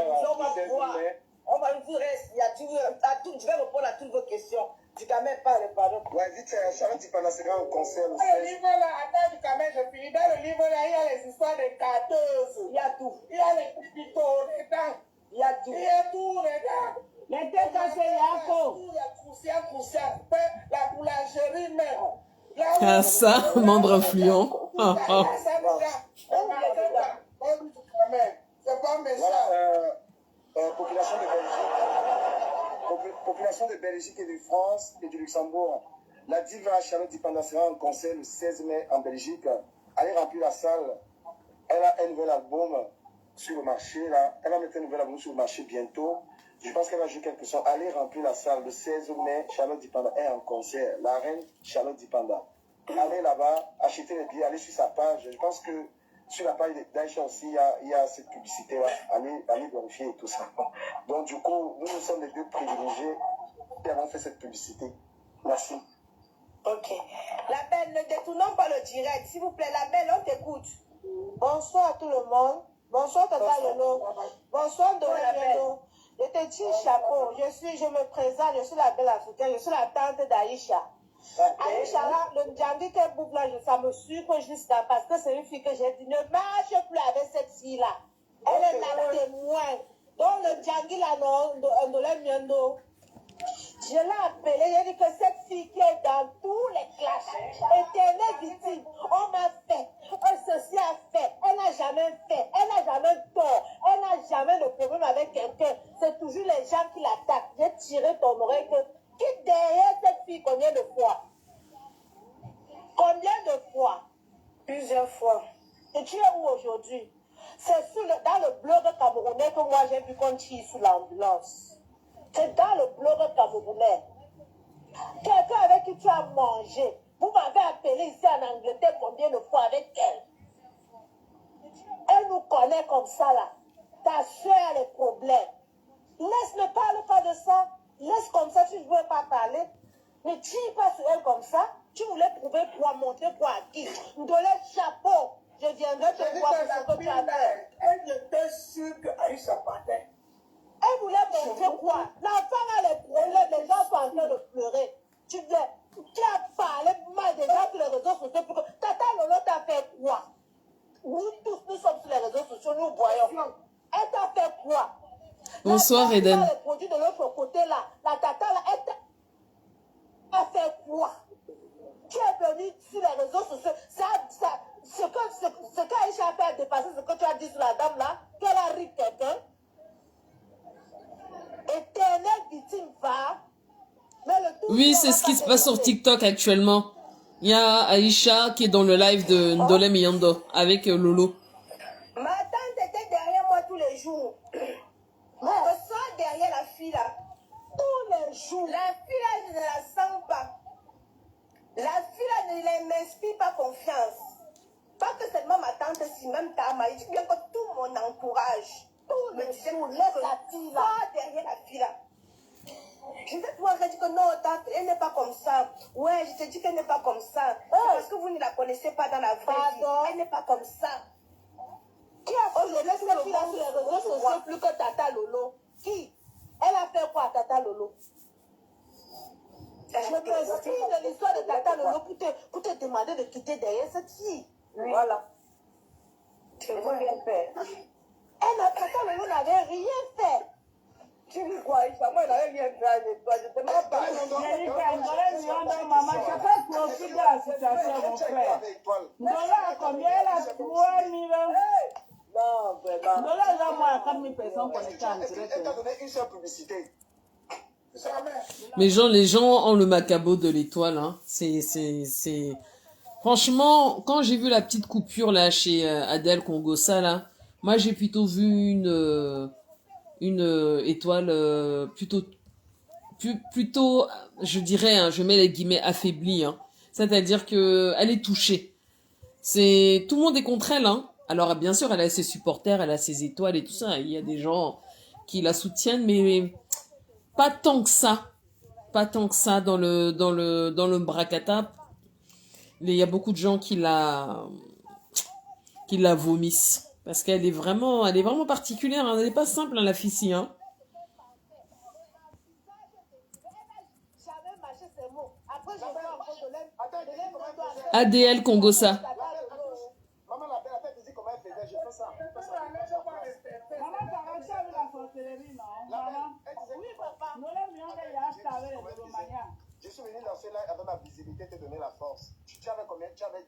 B: On va nous dire, je vais répondre à toutes vos questions. Du Camet parle, pardon. Ouais, dites, Charlotte Dipanda sera en concert. Le livre là, attends, du Camet, je finis. Dans le livre là, il y a les histoires de carteuses. Il y a tout. Il y a les pipitos dedans. Il y a tout. Il y a tout dedans. Les têtes cassées, il y a Croussia, la boulangerie même.
A: Ah ça, membre influent.
B: C'est pas méchant. Population de Belgique et de France et du Luxembourg. La diva Charlotte Dipanda sera en concert le 16 mai en Belgique. Allez remplir la salle. Elle a un nouvel album sur le marché. Là. Elle va mettre un nouvel album sur le marché bientôt. Je pense qu'elle va jouer quelque chose. Allez remplir la salle le 16 mai. Charlotte Dipanda est en concert. La reine Charlotte Dipanda. Allez là-bas, achetez les billets, allez sur sa page. Je pense que sur la page d'Aïcha aussi, il y a cette publicité-là. Allez vérifier et tout ça. Donc du coup, nous sommes les deux privilégiés qui avons fait cette publicité. Merci. Ok. La belle, ne détournons pas le direct. S'il vous plaît, la belle, on t'écoute. Bonsoir à tout le monde. Bonsoir Tata Lolo. Bonsoir Ndolem. Je te dis chapeau. Je me présente, je suis la belle africaine, je suis la tante d'Aïcha. Aïcha, là, le Ndjandi qu'elle bouffe là, ça me sucre jusqu'à parce que c'est une fille que j'ai dit, ne marche plus avec cette fille-là. Elle est la témoin. Donc le Ndjandi là, non, Ndolem Yondo. Je l'ai appelée, j'ai dit que cette fille qui est dans tous les clashs, éternelle victime, on m'a fait, ceci a fait, elle n'a jamais fait, elle n'a jamais tort, elle n'a jamais de problème avec quelqu'un, c'est toujours les gens qui l'attaquent. J'ai tiré ton oreille que, qui derrière cette fille combien de fois? Combien de fois? Plusieurs fois. Et tu es où aujourd'hui? C'est dans le blog camerounais que moi j'ai vu qu'on tire sous l'ambulance. C'est dans le blog camerounais. Quelqu'un avec qui tu as mangé. Vous m'avez appelé ici en Angleterre combien de fois avec elle? Elle nous connaît comme ça là. Ta soeur a les problèmes. Ne parle pas de ça. Laisse comme ça, tu ne veux pas parler. Ne tire pas sur elle comme ça. Tu voulais prouver pour montrer pour à qui? Ndolem chapeau. Je viendrai te voir pour ce que tu as fait. Elle était sûre qu'Aïcha partait. Elle voulait montrer quoi? L'enfant a les problèmes, les gens sont en train de pleurer. Tu as parlé mal des gens sur les réseaux sociaux pour que Tata Lolo t'a fait quoi? Nous tous, nous sommes sur les réseaux sociaux, nous voyons. Elle t'a fait quoi?
A: Bonsoir Eden.
B: Les produits de l'autre côté là, la Tata là, elle t'a fait quoi? Tu es venu sur les réseaux sociaux. Ce qu'Aïcha a fait a dépassé ce que tu as dit sur la dame là, qu'elle a ri quelqu'un. Éternelle victime va.
A: Oui, c'est ce qui se passe sur TikTok actuellement. Il y a Aïcha qui est dans le live de Ndolem Yondo avec Lolo.
B: Ma tante était derrière moi tous les jours. Je sors derrière la fille là. Tous les jours. La fille là, je ne la sens pas. La fille là ne m'inspire pas confiance. Pas que seulement ma tante, si même ta maïs, bien que tout mon entourage. Tout le jours, laisse la fille là. Derrière la fille là. Je vais pouvoir dire que non, tante, elle n'est pas comme ça. Ouais, je te dis qu'elle n'est pas comme ça. Parce que vous ne la connaissez pas dans la vraie vie. Elle n'est pas comme ça. Qui a fait aujourd'hui, cette fille-là sur les réseaux sociaux plus que Tata Lolo. Qui? Elle a fait quoi, Tata Lolo? Je me suis de l'histoire de Tata Lolo pour te demander de quitter derrière cette fille.
D: Oui.
B: Voilà.
D: Tu vois bien fait.
B: Tata Lolo n'avait rien fait.
D: Tu dis quoi, Aïcha? Moi, il n'avait rien fait avec toi. Je te demande pas.
C: Maman, chacun profite de la situation, mon frère. Ndola a combien? Elle a 3000.
D: Non, vraiment.
C: Ndola a moins à 4000 personnes connectées en direct.
D: Elle t'a donné une seule publicité.
A: Mais genre, les gens ont le macabo de l'étoile, hein. C'est... Franchement, quand j'ai vu la petite coupure, là, chez Adèle Congossa, là, moi, j'ai plutôt vu une étoile plutôt, je dirais, hein, je mets les guillemets, affaiblie, hein. C'est-à-dire que elle est touchée. Tout le monde est contre elle, hein. Alors, bien sûr, elle a ses supporters, elle a ses étoiles et tout ça. Il y a des gens qui la soutiennent, mais pas tant que ça. Pas tant que ça dans le Bracata. Il y a beaucoup de gens qui la vomissent. Parce qu'elle est vraiment particulière, hein. Elle n'est pas simple, hein, la fille, hein. ADL Congossa.
D: Maman l'appelle, elle fait comment elle faisait. Je fais ça.
C: Maman, tu as reçu avec la sorcellerie, non? Maman?
D: Oui,
C: papa. Nous les miens, il a acheté avec les Romaniens.
D: Je suis venu lancer là avec ma visibilité, te donner la force. Tu avais combien? Tu avais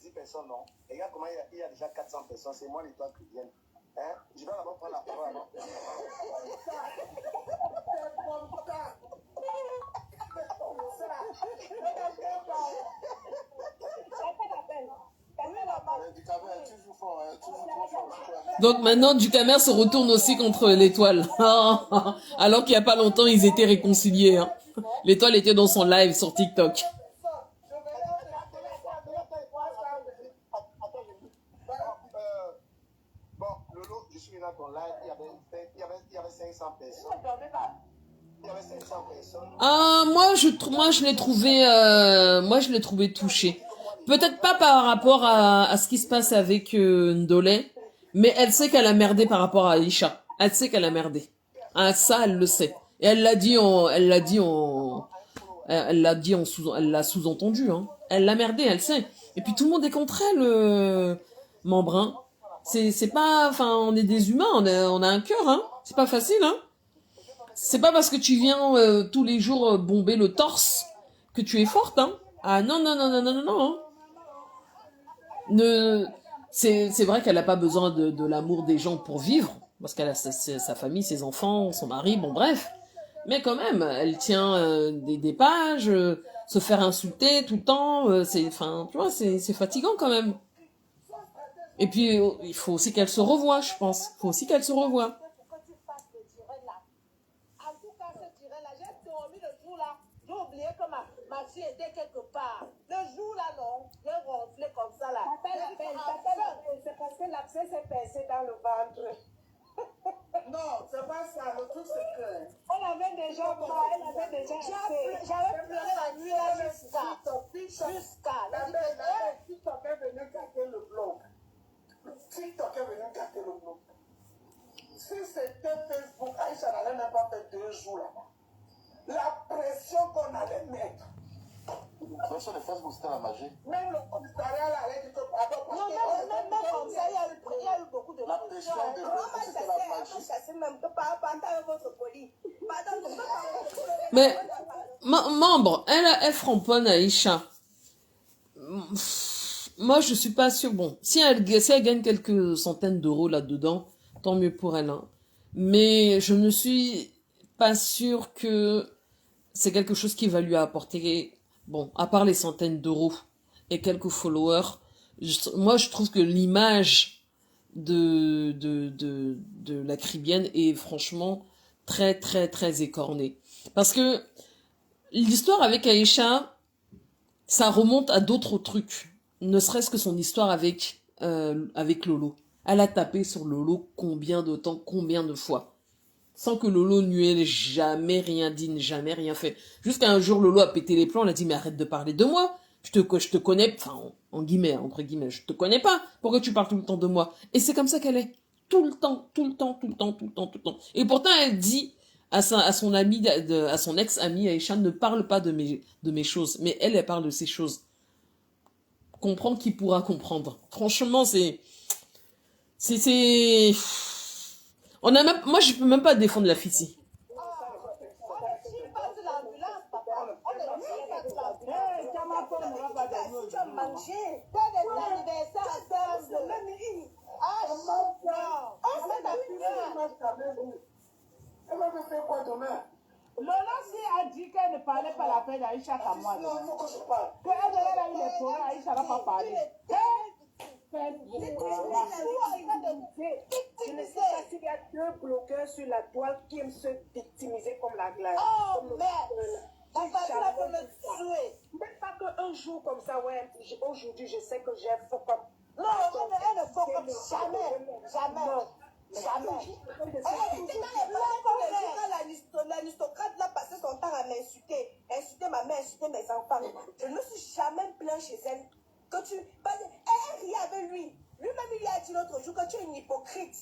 D: 10 personnes, non? Et regarde comment il y a déjà 400 personnes. C'est moi l'étoile qui viennent. Hein? Je vais d'abord prendre la parole, non?
A: Donc maintenant, Ducamer se retourne aussi contre l'étoile. Alors qu'il n'y a pas longtemps, ils étaient réconciliés, hein. L'étoile était dans son live sur TikTok.
D: Bon, Lolo, je suis venu à ton live, il y avait 500 personnes. Il y avait 500 personnes.
A: Ah, moi je l'ai trouvé touché. Peut-être pas par rapport à ce qui se passe avec Ndolé, mais elle sait qu'elle a merdé par rapport à Aïcha. Elle sait qu'elle a merdé. Ah, ça, elle le sait. Et elle l'a sous-entendu, hein. Elle l'a merdé, elle sait. Et puis tout le monde est contre elle, Membrin. C'est pas, enfin, on est des humains, on a un cœur, hein. C'est pas facile, hein. C'est pas parce que tu viens tous les jours bomber le torse que tu es forte, hein. Ah non, non, non, non, non, non, non. C'est vrai qu'elle n'a pas besoin de l'amour des gens pour vivre, parce qu'elle a sa famille, ses enfants, son mari, bon bref. Mais quand même, elle tient des pages, se faire insulter tout le temps, enfin, tu vois, c'est fatigant quand même. Et puis, il faut aussi qu'elle se revoie, je pense. Il faut aussi qu'elle se revoie.
B: J'ai oublié que ma fille était quelque part. Le jour là, non, j'ai ronflé comme ça là.
D: C'est parce que l'abcès s'est percé dans le ventre.
B: Non, c'est pas ça. Le truc, c'est que.
D: Elle avait déjà peur, elle avait déjà
B: J'avais pleuré la nuit là jusqu'à. TikTok est venu gâter le blog. TikTok est venu gâter le blog. Si c'était Facebook, Aïcha n'allait même pas faire 2 jours là-bas. La pression qu'on allait mettre.
D: La pression de Facebook, c'était la magie.
B: Même le commissariat là allait dire que pardon. Non, même comme ça, il y a eu beaucoup de
D: la pression de Facebook, c'était la magie.
B: C'est même que par avec votre colis.
A: Mais, membre, elle framponne Aïcha. Moi, je suis pas sûre. Bon, si elle gagne quelques centaines d'euros là-dedans, tant mieux pour elle, hein. Mais je ne suis pas sûre que c'est quelque chose qui va lui apporter, bon, à part les centaines d'euros et quelques followers. Moi, je trouve que l'image de la Caribbean est franchement très, très, très écornée. Parce que l'histoire avec Aïcha, ça remonte à d'autres trucs. Ne serait-ce que son histoire avec Lolo. Elle a tapé sur Lolo combien de temps, combien de fois. Sans que Lolo ne lui ait jamais rien dit, jamais rien fait. Jusqu'à un jour, Lolo a pété les plombs, elle a dit, mais arrête de parler de moi. Je te connais, enfin, en guillemets, entre guillemets, je te connais pas. Pourquoi tu parles tout le temps de moi? Et c'est comme ça qu'elle est. tout le temps, tout le temps, tout le temps, tout le temps, tout le temps. Et pourtant, elle dit à son ami, à son ex-ami Aïcha, ne parle pas de mes choses. Mais elle parle de ses choses. Comprendre qui pourra comprendre. Franchement, on a même, moi, je peux même pas défendre la Fiti.
C: Lola si a dit qu'elle ne parlait pas la paix d'Aïcha qu'à moi. Qu'elle a eu les problèmes, Aïcha n'a pas parlé.
E: Je ne sais pas s'il y a deux blogueurs sur la toile qui aiment se victimiser comme la glace.
B: Oh merde! On va là pour me tuer.
E: Même pas qu'un jour comme ça, ouais, aujourd'hui je sais que j'ai faux comme.
B: Non, elle ne faut comme jamais. Jamais. Jamais. L'aristocrate l'a passé son temps à m'insulter. Insulter ma mère, insulter mes enfants. Je ne me suis jamais plaint chez elle. Elle riait avec lui. Lui-même, il lui a dit l'autre jour que tu es une hypocrite.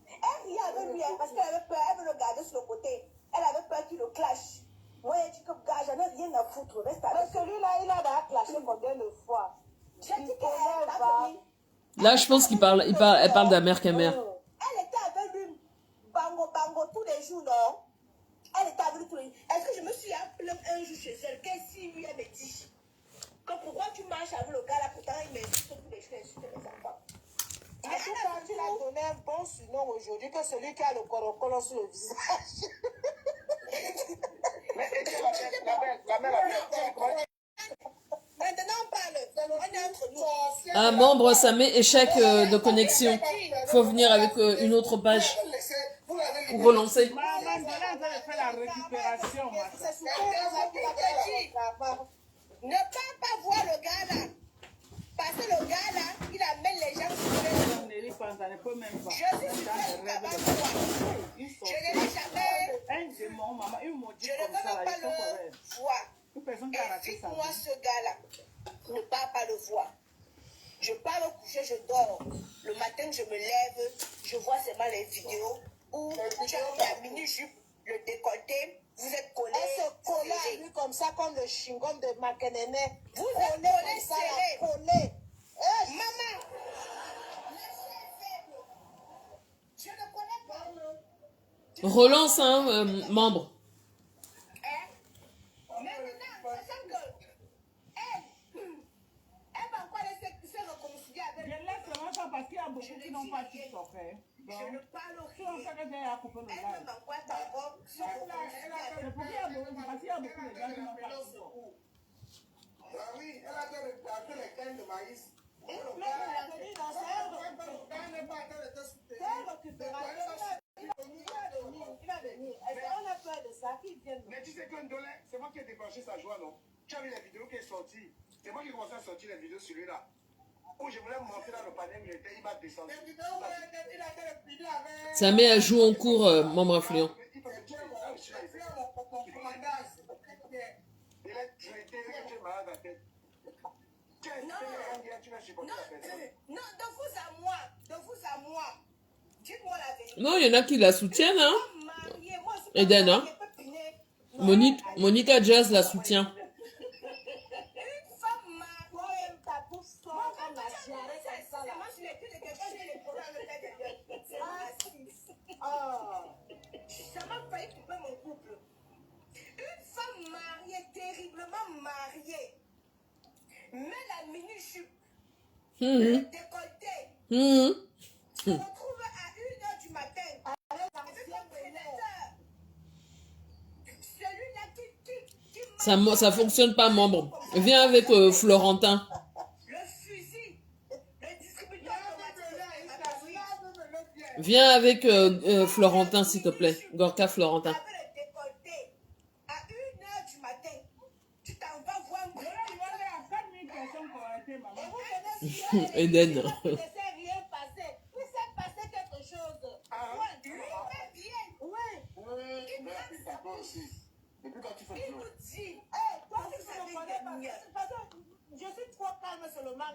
B: Elle riait avec lui parce qu'elle avait peur. Elle veut le garder sur le côté. Elle avait peur qu'il le clash. Moi, elle dit que gars, j'en ai rien à foutre. Reste avec. Parce que lui, là, il a clashé combien de fois? J'ai dit qu'elle va.
A: Là, je pense elle parle de la mère qu'elle mère.
B: Elle était avec lui, bango, tous les jours, non? Elle était avec lui tous les jours. Est-ce que je me suis appelée un jour chez elle? Qu'est-ce qu'il lui a dit? Pourquoi tu marches avec le gars là? Pourtant, il m'insulte tous les jours, il insulte mes enfants.
E: En tout cas, tu l'as donné un bon surnom aujourd'hui que celui qui a le corocolo sur le visage.
B: Maintenant, on parle. On est entre nous.
A: Un membre, ça met échec de connexion. Faut venir avec une autre page pour relancer.
C: Maman, Donald a fait la récupération.
B: C'est souvent ne pas voir le gars là. Parce que le gars là, il amène les gens sur le.
C: Ne lui pense, elle ne peut même pas.
B: Je suis sûr que je ne vais pas voir. Je ne l'ai jamais.
C: Un démon, maman, une maudite
B: Je ne
C: comme
B: veux
C: ça,
B: même pas
C: ils sont
B: le
C: corrects.
B: voir.
C: Toute personne qui a raté sa
B: Évite-moi
C: vie.
B: ce gars-là. Ne pas le voir. Je pars me coucher, je dors. Le matin, je me lève, je vois seulement les vidéos où tu as mis la mini-jupe, le décolleté, vous êtes collés.
E: Elle se collait à lui comme ça, comme le chewing-gum de Makenene.
B: Vous êtes collés serrés.
E: Collé.
B: Maman, je ne connais pas.
A: Relance, membre.
B: Maintenant, sachant que elle va encore se réconcilier avec
C: Je laisse seulement ça parce qu'il y a beaucoup qui n'ont pas TikTok.
B: je ne parle
C: Si on sait que j'ai à couper le
B: elle
C: live.
B: me m'envoie encore se
C: C'est pour
B: réconcilier avec
C: qu'il y a beaucoup, parce qu'il y a beaucoup de gens qui n'ont pas TikTok.
D: Oui, elle a fait les cannes de maïs. Mais tu sais qu'un dollar, c'est moi qui ai déclenché sa joie, non? Tu as vu la vidéo qui est sortie. C'est moi qui ai commencé à sortir les vidéos sur lui-là. Où je voulais monter dans le panel, il va descendre.
A: Ça met à jour en cours, membre influent.
B: Non, de vous à moi. Dites-moi la vérité.
A: Non, il y en a qui la soutiennent, hein.
B: Mariée, moi, je suis
A: Eden,
B: pas
A: hein.
B: mariée,
A: Monica Jazz la soutient.
B: une femme mariée. Moi, quand tu as dit ça, moi, je l'ai plus de quelqu'un, j'ai les problèmes avec elle. C'est raciste. Ça m'a failli couper mon couple. Une femme mariée, terriblement mariée, met la mini-jupe, le décolleté, se retrouve à 1h du matin avec un prédateur. Celui-là qui
A: Ça fonctionne pas, membre. Viens avec Florentin.
B: le fusil, le distributeur automatique.
A: Viens avec Florentin, s'il te plaît. Gorka Florentin.
B: Avec le décolleté, à 1h du matin, tu t'en vas voir un
C: Il y a 4 000 personnes connectées, maman.
A: Eden.
E: Il ne s'est rien passé. Il s'est passé quelque chose.
B: lui-même vient.
E: Oui.
D: Depuis quand tu fais
B: Il
D: le
B: nous dit,
E: Toi, tu ne connais pas. Parce que je suis trop calme seulement.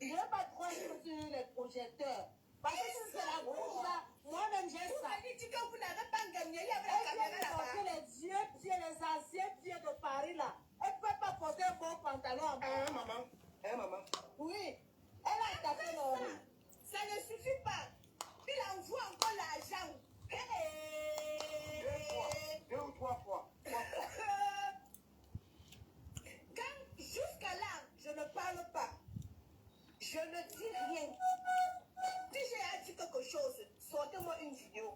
E: Je ne vais pas trop être sur les projecteurs. Parce que si c'est la bouche là, moi-même j'ai
B: Vous
E: ça.
B: m'avez dit que vous n'avez pas gagné avec la
E: Elle
B: caméra
E: vient de
B: là-bas.
E: porter les vieux pieds, les anciens pieds de Paris là. Elle ne peut pas porter un bon pantalon en bas.
D: Hein, maman? Hein, maman?
E: Oui. Elle a tapé l'oreille.
B: Ça ne suffit pas. Il envoie encore l'argent.
D: Deux ou trois fois.
B: Quand jusqu'à là, je ne parle pas. Je ne dis rien. Si j'ai à dire quelque chose, sortez-moi une vidéo.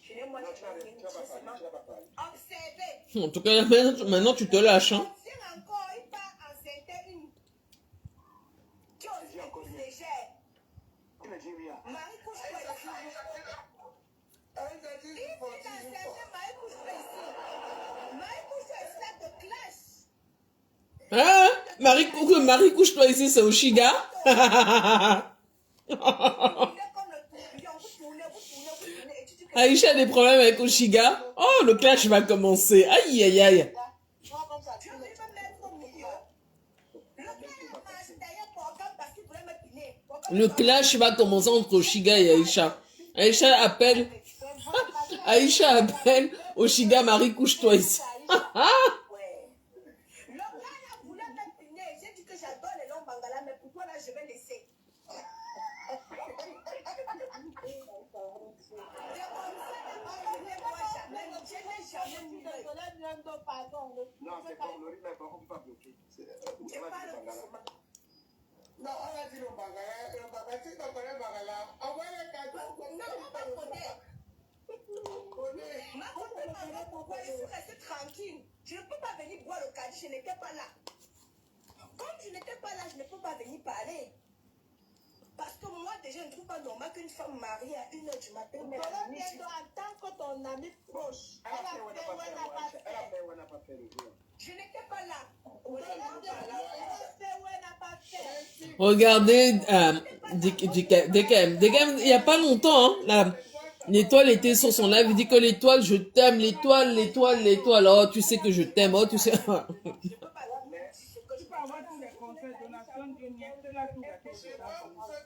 B: Je n'ai moi
D: Non, tu n'as pas parlé.
B: observé.
A: En tout cas, maintenant tu te lâches. Hein.
B: On vient encore, il part enceinte une chose qui est plus légère.
D: Il ne dit rien.
B: Marie couche-toi ici. Il dit enceinte, Marie couche-toi ici. Marie couche-toi ici, là de clash.
A: Hein? Marie, couche-toi ici, c'est au Shiga. Aïcha a des problèmes avec Oshiga. Oh, le clash va commencer. Aïe, aïe, aïe. Le clash va commencer entre Oshiga et Aïcha. Aïcha appelle Oshiga, Marie, couche-toi ici.
B: Le gars là voulait me punir. J'ai dit que j'adore les longs bangala, mais pourquoi là je vais laisser?
D: Non, c'est comme le rythme, on ne peut pas bloquer.
B: Non, on a dit le bangala, si tu connais bangala, envoie les cadeaux. Non, on va connaître. Ma copine m'a dit pourquoi je suis restée tranquille. Je ne peux pas venir boire le cadeau, je n'étais pas là. Comme je n'étais pas là, je ne peux pas venir parler. Parce que moi, déjà, je ne trouve pas normal qu'une femme mariée à 1h du matin, mais
E: En tant que ton ami proche, elle a fait ou elle n'a pas fait.
B: je n'étais pas là.
E: Elle a fait ou elle n'a pas fait.
A: Regardez, DKM, il n'y a pas longtemps, hein, l'étoile était sur son live, il dit que l'étoile, je t'aime, l'étoile. Oh, tu sais que je t'aime, oh, tu sais.
C: Tu peux avoir tous les conseils, donations, Dieu n'y est là, tout va te
B: Je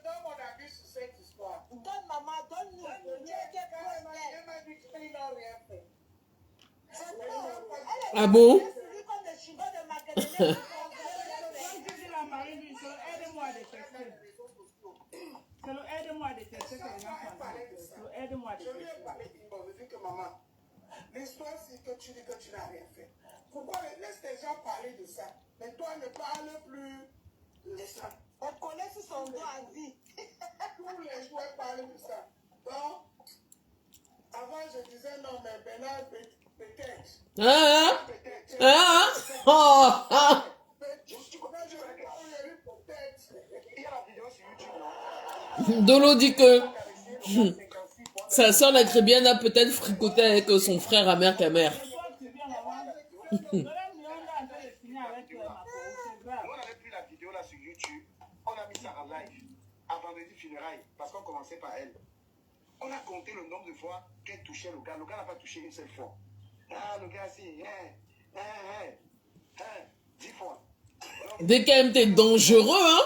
B: donne mon avis sur cette histoire.
E: Donne maman, donne-nous.
B: Elle m'a dit qu'il n'a rien fait.
A: Ah bon?
E: Celui comme le chigot de Macadamia.
C: Comme tu dis la Marie, lui, aide-moi à détester. Aide-moi à détester que les gens sont aide-moi à
B: Je lui ai
C: détester.
B: parlé d'une bonne, je dis que maman, l'histoire c'est que tu dis que tu n'as rien fait. Pourquoi laisse les gens parler de ça? Mais toi ne parle plus de ça.
E: On connaît sur son dos à vie.
B: Tous les joueurs parlent de ça. Donc, avant je disais non, mais Bernard peut-être.
A: Hein?
B: Peut-être.
A: Hein? Oh, ah.
D: Il y a la vidéo sur YouTube, non?
A: Dolo dit que sa soeur, la Crébienne, a peut-être fricoté avec son frère Amer Kamer.
C: Toi, tu viens là-bas. Le même lion là en train de signer avec ma peau, c'est grave.
D: Nous, on avait pris la vidéo là sur YouTube, on a mis ça en live, à vendredi funérailles, parce qu'on commençait par elle. On a compté le nombre de fois qu'elle touchait le gars. Le gars n'a pas touché une seule fois. Ah, le gars, si, 10 fois.
A: DKM, t'es dangereux, hein?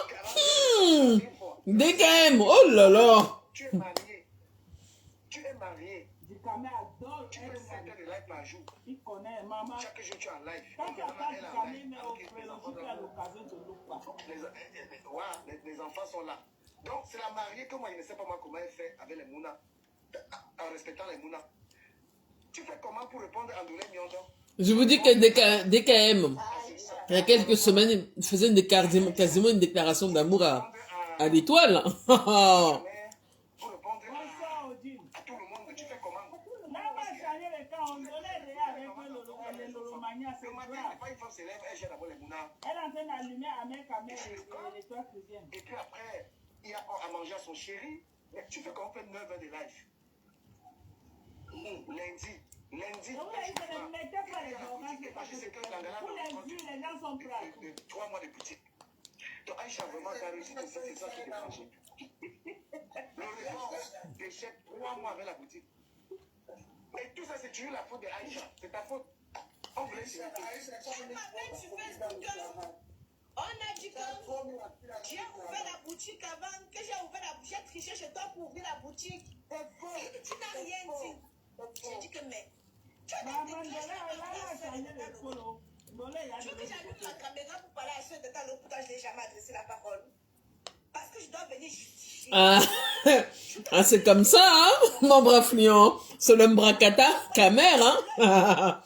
D: 10 fois.
A: DKM, oh là là.
D: Tu es marié. Tu es marié.
C: Du camé adore,
D: Tu fais 5 heures de live par jour.
C: il connaît maman.
D: Chaque jour, tu es en live.
C: Quand tu
D: Maintenant,
C: attends
D: elle
C: du
D: est en
C: camé,
D: live
C: mais au
D: avec les
C: vélo,
D: enfants
C: tu
D: dans
C: as
D: le-
C: l'occasion de l'eau.
D: les enfants sont là. Donc, c'est la mariée que moi, je ne sais pas moi comment elle fait avec les Mouna, en respectant les Mouna. Tu fais comment pour répondre à Andolé Miondo?
A: Je vous dis que DKM, il y a quelques semaines, il faisait quasiment une déclaration d'amour à l'étoile.
D: Pour répondre
C: Bonsoir, Odile.
D: à tout le monde, tu fais comment?
C: Là-bas, j'allais les cas, on donnait déjà avec le Lolomania, c'est
D: Le matin,
C: grave.
D: quand une femme se lève, elle jette d'abord les Mouna.
C: Elle est en train d'allumer Amer Kamer et l'étoile chrétienne.
D: Et puis après, il y a à manger à son chéri. Mais tu fais comment faire 9 heures de live? Lundi,
C: Donc là, ils ne mettaient pas les organes, c'est pas que c'est pour les vues, les gens sont prêts.
D: 3 mois de boutique. Donc Aïcha, vraiment, tu as réussi, c'est ça qui est déclenché. Le réponse déchète 3 mois avec la boutique. Et tout ça, c'est toujours la faute de Aïcha. C'est ta faute. On voulait se
B: On a dit que j'ai ouvert la boutique avant, que j'ai ouvert la boutique, j'ai triché chez toi pour ouvrir la boutique. Tu n'as rien dit. J'ai dit que mais. Tu as
C: Maman,
B: des
C: Ndolé,
B: déclenches
C: elle a changé
B: dans
C: de
B: le
C: polo. Ndolé, il y a
B: tu veux que j'allume ma caméra pour parler à ceux de ta pourquoi je n'ai jamais adressé la parole? Parce que je dois venir justifier.
A: Ah, ah c'est comme ça, hein, membre affluent. C'est l'embracata, camère, hein.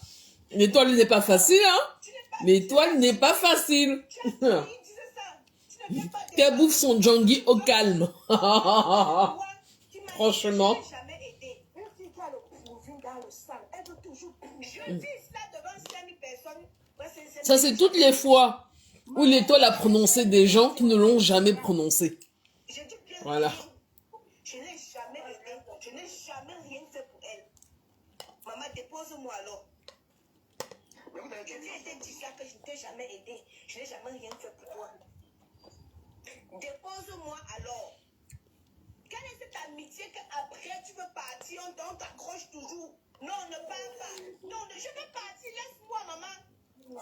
A: L'étoile n'est pas facile, hein. L'étoile n'est pas facile.
B: Tu as dit, il disait ça. Tu ne viens pas
A: Qu'elle bouffe son Djangui au calme.
B: Toi, qui m'as
A: Franchement.
B: dit que je n'ai jamais aidé. Une fille qui a le profil dans le sang, elle veut toujours prouver. Je dis cela devant 5000 personnes. Ouais,
A: Ça, c'est toutes les fois où l'étoile a prononcé des gens qui ne l'ont jamais prononcé.
B: Je dis bien
A: Voilà.
B: rien. Je n'ai jamais aidé. Je n'ai jamais rien fait pour elle. Maman, dépose-moi alors.
D: Mais vous avez
B: Je lui ai été dit ça que je ne t'ai jamais aidé. Je n'ai jamais rien fait pour toi. Dépose-moi alors. Quelle est cette amitié qu'après tu veux partir, on t'accroche toujours? Non, ne pars pas. Non, je veux partir, laisse-moi, maman.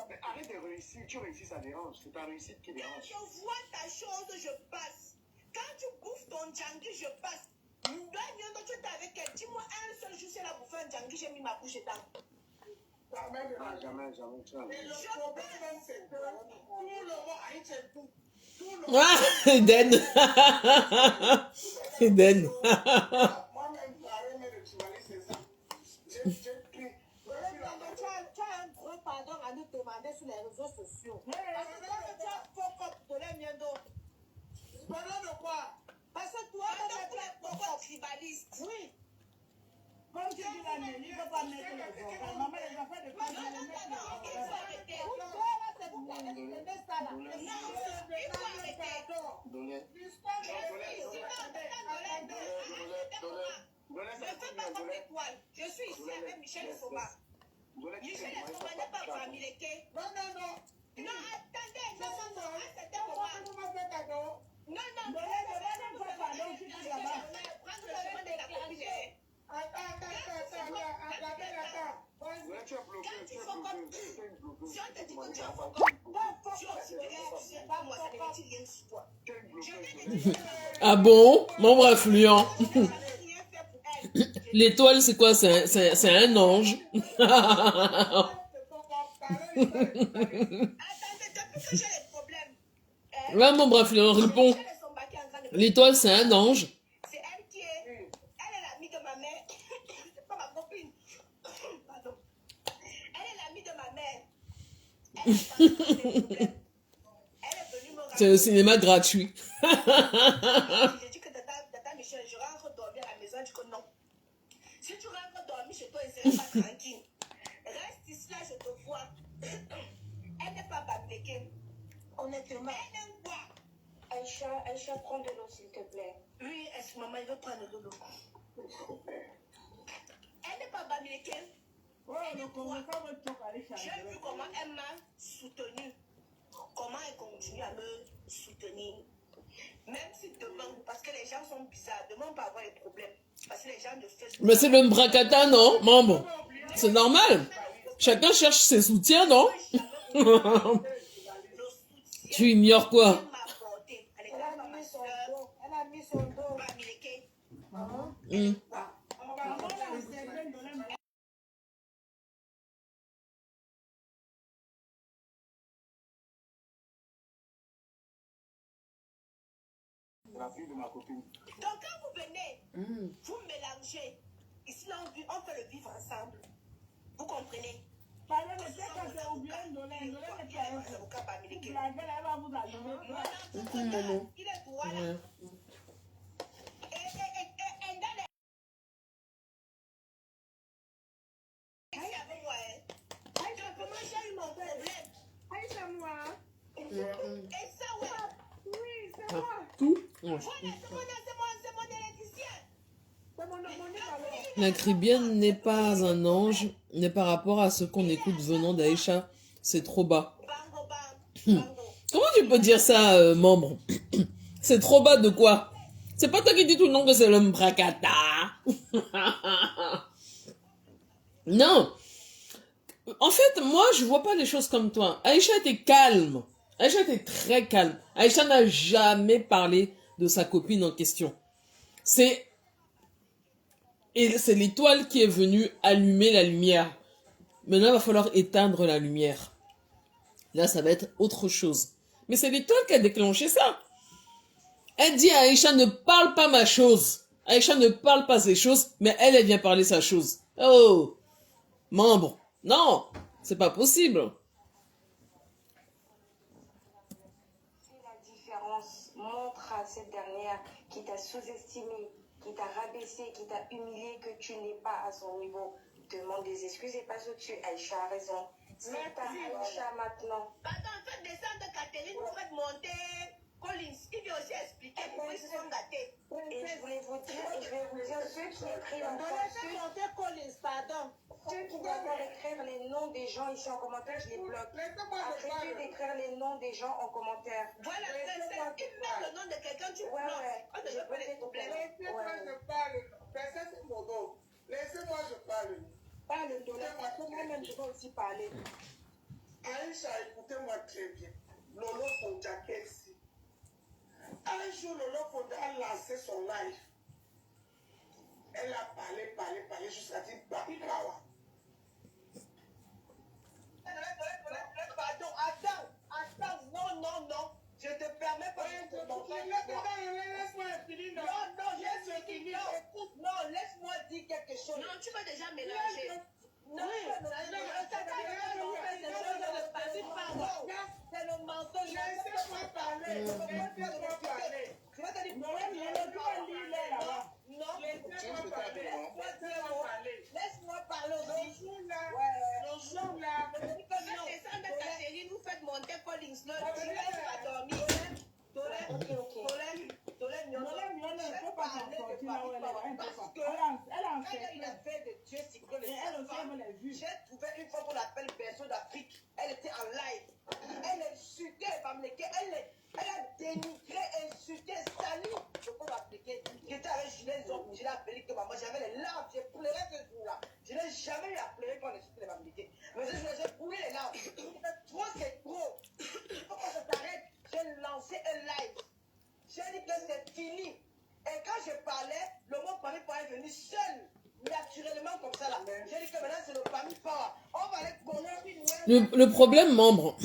D: Mais arrête de réussir. Tu réussis, ça dérange. C'est ta réussite qui
B: Quand
D: dérange.
B: je vois ta chose, je passe. Quand tu bouffes ton djangui, je passe. Tu es avec elle. Dis-moi un seul jour, si elle a bouffé un djangui, j'ai mis ma bouche dedans.
D: Ah, jamais, jamais.
B: Mais le problème, c'est que tout le monde a été tout.
A: Ah, Eden. Eden.
D: Moi-même, l'arrêt de Tivali, c'est ça. J'ai pris.
E: Tu as un gros pardon à nous demander sur les réseaux sociaux. Parce que toi, tu as fuck up de l'Emiendo.
B: Pardon de quoi?
E: Parce que toi, tu as
B: Pourquoi tribaliste?
E: Oui.
C: Comme tu dis la nuit, il ne faut pas mettre les organes. Maman, les enfants de plus, ils les mettent les organes.
E: Pour toi, là, c'est vous qui avez donné ça là.
B: Il faut arrêter.
D: Donnez.
B: Je suis ici avec Michel Soma. Michel Soma n'est pas familier.
E: Non, non, non.
B: Non, attendez, non, à cet moment. Non, non,
D: Tu as bloqué. Tu as bloqué.
B: si on te dit que tu as fait comme moi, ça ne veut rien sur toi. Je vais te dire
A: Ah bon, membre affluent.
B: que je n'ai rien fait pour elle.
A: L'étoile, c'est quoi? C'est un ange.
B: Attendez, depuis que j'ai les problèmes.
A: Là, membre affluent, réponds. L'étoile, c'est un ange.
B: C'est elle qui est. Elle est l'amie de ma mère. C'est pas ma copine. Pardon. Elle est l'amie de ma mère. Elle a pas des problèmes. Elle est venue me
A: C'est
B: rappeler.
A: le cinéma gratuit.
B: J'ai dit que Tata Michel, je rentre dormir à la maison. Elle dit que non. Si tu rentres dormir chez toi, elle ne sera pas tranquille. Reste ici, là, je te vois. Elle n'est pas babléquée. Honnêtement. Elle aime quoi?
F: Aïcha, prends de l'eau, s'il te plaît.
B: Oui, est-ce que maman, il veut prendre de l'eau? Elle n'est pas babléquée.
C: Ouais, le commerçant veut tout aller
B: J'ai
C: changer.
B: vu comment elle m'a soutenue. Comment elle continue à me soutenir. Même si demain, parce que les gens sont bizarres, demain on peut avoir des problèmes. Parce que les gens de Facebook.
A: Mais c'est le bracata, non, membre? C'est normal. Chacun cherche ses soutiens, non? Tu ignores quoi?
E: Elle a mis son dos. Elle a mis son dos.
C: Maman, là, c'est bien de l'aime.
D: La fille de ma copine.
B: Donc quand vous venez, vous mélangez. Ici, là, on fait le vivre ensemble. Vous comprenez?
C: Pardon, mais c'est quand c'est oublié Ndolé. Ndolé n'est pas un peu. Toute la gueule, elle va vous allumer.
B: Il est droit là.
A: Ouais.
B: Et dans les... Ici avec moi, hein. Comment j'ai eu mon problème?
E: Aïcha, moi.
B: Et ça, ouais.
E: Oui, c'est moi.
A: Tout?
B: Voilà, c'est mon électricien.
E: C'est mon homonyme alors.
A: La Caribbean n'est pas un ange, mais par rapport à ce qu'on écoute venant d'Aïcha, c'est trop bas.
B: Bango, bango.
A: Comment tu peux dire ça, membre? C'est trop bas de quoi? C'est pas toi qui dis tout le nom que c'est le bracata. Non. En fait, moi, je vois pas les choses comme toi. Aïcha était calme. Aïcha était très calme. Aïcha n'a jamais parlé de sa copine en question. C'est l'étoile qui est venue allumer la lumière. Maintenant, il va falloir éteindre la lumière. Là, ça va être autre chose. Mais c'est l'étoile qui a déclenché ça. Elle dit à Aïcha, ne parle pas ma chose. Aïcha ne parle pas ses choses, mais elle vient parler sa chose. Oh, membre. Non, c'est pas possible.
F: Si la différence montre à cette dernière qui t'a sous-estimé, qui t'a rabaissé, qui t'a humilié, que tu n'es pas à son niveau, demande des excuses et passe au-dessus. Aïcha a raison. C'est à Aïcha maintenant.
B: Attends, faites descendre Catherine, vous faites monter Collins. Il vient aussi expliquer pourquoi ils se sont gâtés.
F: Et je voulais vous dire, et je vais vous dire, ceux qui écrivent en
E: Fais monter Collins, pardon.
F: ceux qui doivent écrire les noms des gens ici en commentaire, je les bloque. Arrêtez d'écrire les noms des gens en commentaire.
B: Voilà, c'est le nom de quelqu'un, tu
F: Ouais,
B: bloques.
F: ouais.
B: On ne veut pas les problèmes.
D: Laissez-moi, je parle. Personne, c'est mon dos. Laissez-moi, je parle.
E: Parle de parce que moi-même, je vais aussi parler.
D: Aïcha, écoutez-moi très bien. Lolo Fonja, ici. Un jour, Lolo Fonja a lancé son live. Elle a parlé, jusqu'à dire Babi Kawa.
B: Pardon, attends, non. Je te permets pas de te montrer.
D: Laisse-moi finir.
B: Non, laisse-moi dire quelque chose. Non, tu vas déjà mélanger. Non, c'est le mensonge.
D: Laissez-moi parler. Laissez-moi parler.
B: Tu vas te dire,
D: Non,
B: laisse-moi parler aussi. Vous faites monter Collins. Tu vas dormir. Elle a fait de Dieu si que j'ai trouvé une fois qu'on l'appelle Berceau d'Afrique. Elle était en live. Elle insultait les femmes. Elle a dénigré, insulté, sali. Je peux l'appliquer. J'étais avec Julien Zon. Je l'ai appelé que maman. J'avais les larmes. J'ai pleuré ce jour-là. Je n'ai jamais eu à pleurer quand on insulte les femmes. Mais ce jour-là, j'ai coulé les larmes. Trop, c'est trop. Il faut qu'on s'arrête. J'ai lancé un live. J'ai dit que c'est fini. Et quand je parlais, le mot Pami Power est venu seul, naturellement comme ça là. J'ai dit que maintenant c'est le Pami Power. On va aller connaître
A: Le problème, membre,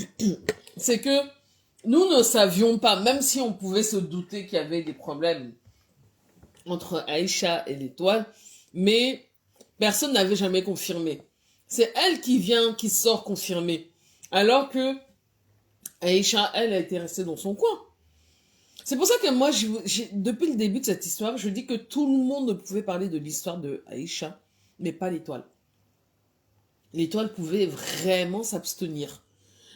A: c'est que nous ne savions pas, même si on pouvait se douter qu'il y avait des problèmes entre Aïcha et l'étoile, mais personne n'avait jamais confirmé. C'est elle qui sort confirmée. Alors que Aïcha, elle, a été restée dans son coin. C'est pour ça que moi, depuis le début de cette histoire, je dis que tout le monde ne pouvait parler de l'histoire de Aïcha, mais pas l'étoile. L'étoile pouvait vraiment s'abstenir.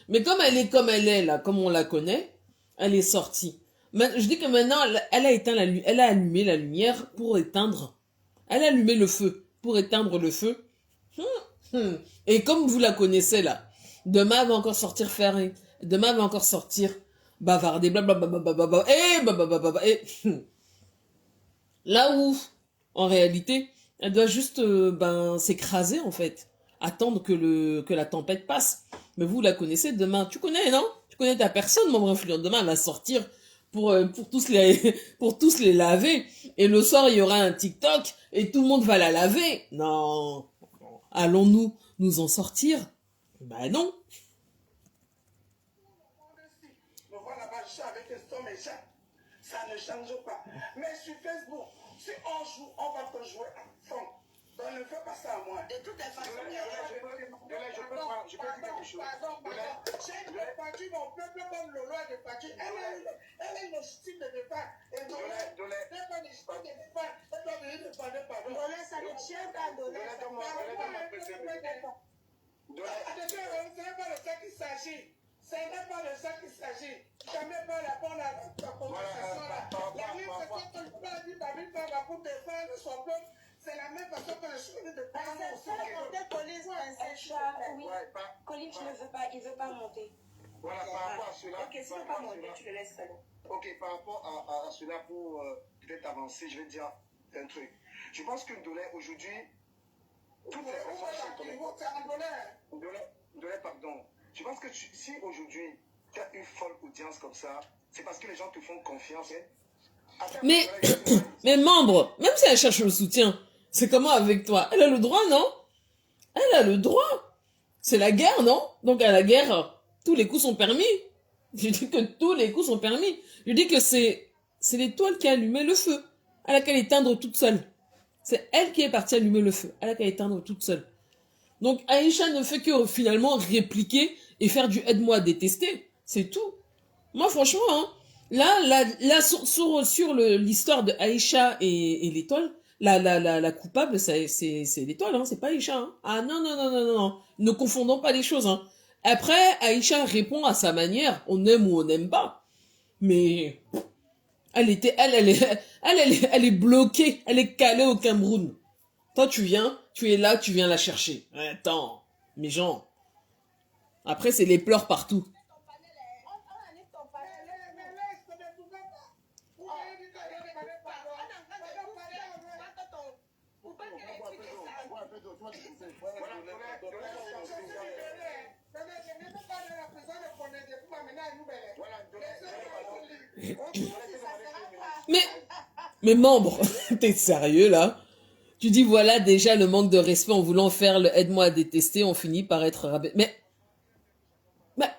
A: Mais comme elle est là, comme on la connaît, elle est sortie. Je dis que maintenant, elle a allumé la lumière pour éteindre. Elle a allumé le feu pour éteindre le feu. Et comme vous la connaissez là, demain elle va encore sortir demain elle va encore sortir bavarder, blablabla, et là où, en réalité, elle doit juste s'écraser en fait, attendre que la tempête passe. Mais vous la connaissez, demain, tu connais, non? Tu connais ta personne, membre influent. Demain, elle va sortir pour tous les laver. Et le soir, il y aura un TikTok et tout le monde va la laver. Non. Allons-nous nous en sortir? Ben non.
D: Me voilà là-bas, chat avec un stomme et chat. Ça ne change pas. Mais sur Facebook, si on joue, on va te jouer à fond. Donc ne fais pas ça à moi.
B: de toutes les façons.
D: Je peux dire quelque chose. J'ai défendu mon peuple comme Lolo a défendu. Elle est le style de défense. Et donc, c'est pas le style de défense. Elle doit venir défendre, pardon.
E: Ça ne tient pas, Dolé.
D: Ce n'est pas de ça qu'il s'agit. Ce n'est pas de ça qu'il s'agit. Jamais pas répondre à la conversation là. La même façon que je peux dire David va pour défendre son peuple, c'est la même façon que je suis venu de défendre aussi.
F: Oui, Colin, tu ne veux pas, il ne veut pas monter.
D: Voilà, par rapport à cela.
B: Ok, si tu veux pas monter, tu le laisses seul.
D: Ok, par rapport à cela, pour peut-être avancer, je vais dire un truc. Je pense que Dolé, aujourd'hui, toutes les personnes. Dolé, pardon. Je pense que si aujourd'hui, tu as une folle audience comme ça, c'est parce que les gens te font confiance. Hein?
A: Mais membre, même si elle cherche le soutien, c'est comment avec toi? Elle a le droit, non? Elle a le droit. C'est la guerre, non? Donc à la guerre, tous les coups sont permis. Je dis que tous les coups sont permis. Je dis que c'est l'étoile qui a allumé le feu. Elle a qu'à l'éteindre toute seule. C'est elle qui est partie allumer le feu. Elle a qu'à l'éteindre toute seule. Donc Aïcha ne fait que finalement répliquer et faire du aide-moi à détester. C'est tout. Moi franchement, hein, là sur l'histoire de Aïcha et l'étoile, la coupable, c'est l'étoile, hein, c'est pas Aïcha. Hein. Ah non. Ne confondons pas les choses. Hein. Après, Aïcha répond à sa manière, on aime ou on n'aime pas. Mais elle est bloquée, elle est calée au Cameroun. Toi, tu es là, tu viens la chercher. Attends, mes gens. Après, c'est les pleurs partout. Mais membre, t'es sérieux là? Tu dis voilà déjà le manque de respect en voulant faire le aide-moi à détester, on finit par être rabaissé. Mais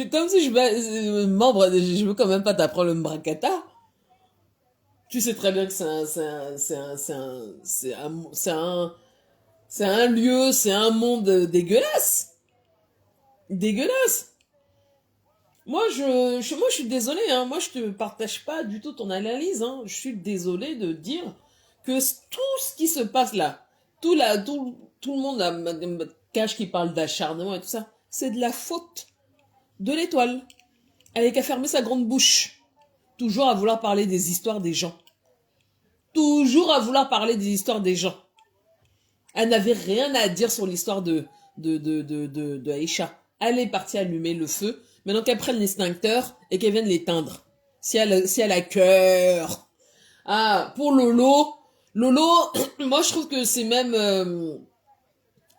A: comme si membre, je veux quand même pas t'apprendre le mbracata. Tu sais très bien que c'est un lieu, c'est un monde dégueulasse. Dégueulasse. Moi, je suis désolée, hein. Moi, je te partage pas du tout ton analyse, hein. Je suis désolée de dire que tout ce qui se passe là, tout le monde là, cache qui parle d'acharnement et tout ça, c'est de la faute de l'étoile. Elle est qu'à fermer sa grande bouche. Toujours à vouloir parler des histoires des gens. Toujours à vouloir parler des histoires des gens. Elle n'avait rien à dire sur l'histoire de Aïcha. Elle est partie allumer le feu. Maintenant qu'elle prenne l'extincteur et qu'elle vienne l'éteindre. Si elle a cœur. Ah, pour Lolo, moi je trouve que c'est même...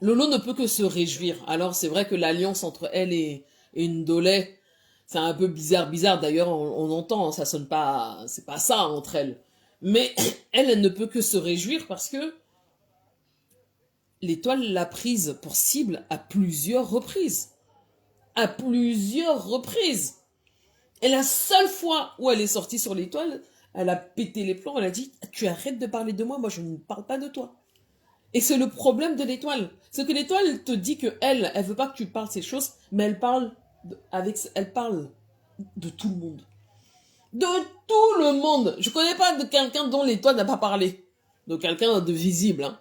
A: Lolo ne peut que se réjouir. Alors c'est vrai que l'alliance entre elle et Ndolé, c'est un peu bizarre. D'ailleurs, on entend, ça sonne pas... C'est pas ça entre elles. Mais elle ne peut que se réjouir parce que l'étoile l'a prise pour cible à plusieurs reprises. À plusieurs reprises. Et la seule fois où elle est sortie sur l'étoile, elle a pété les plombs, elle a dit « Tu arrêtes de parler de moi, moi je ne parle pas de toi. » Et c'est le problème de l'étoile. C'est que l'étoile te dit que elle veut pas que tu parles ces choses, mais elle parle de tout le monde. De tout le monde. Je connais pas de quelqu'un dont l'étoile n'a pas parlé. De quelqu'un de visible. Hein.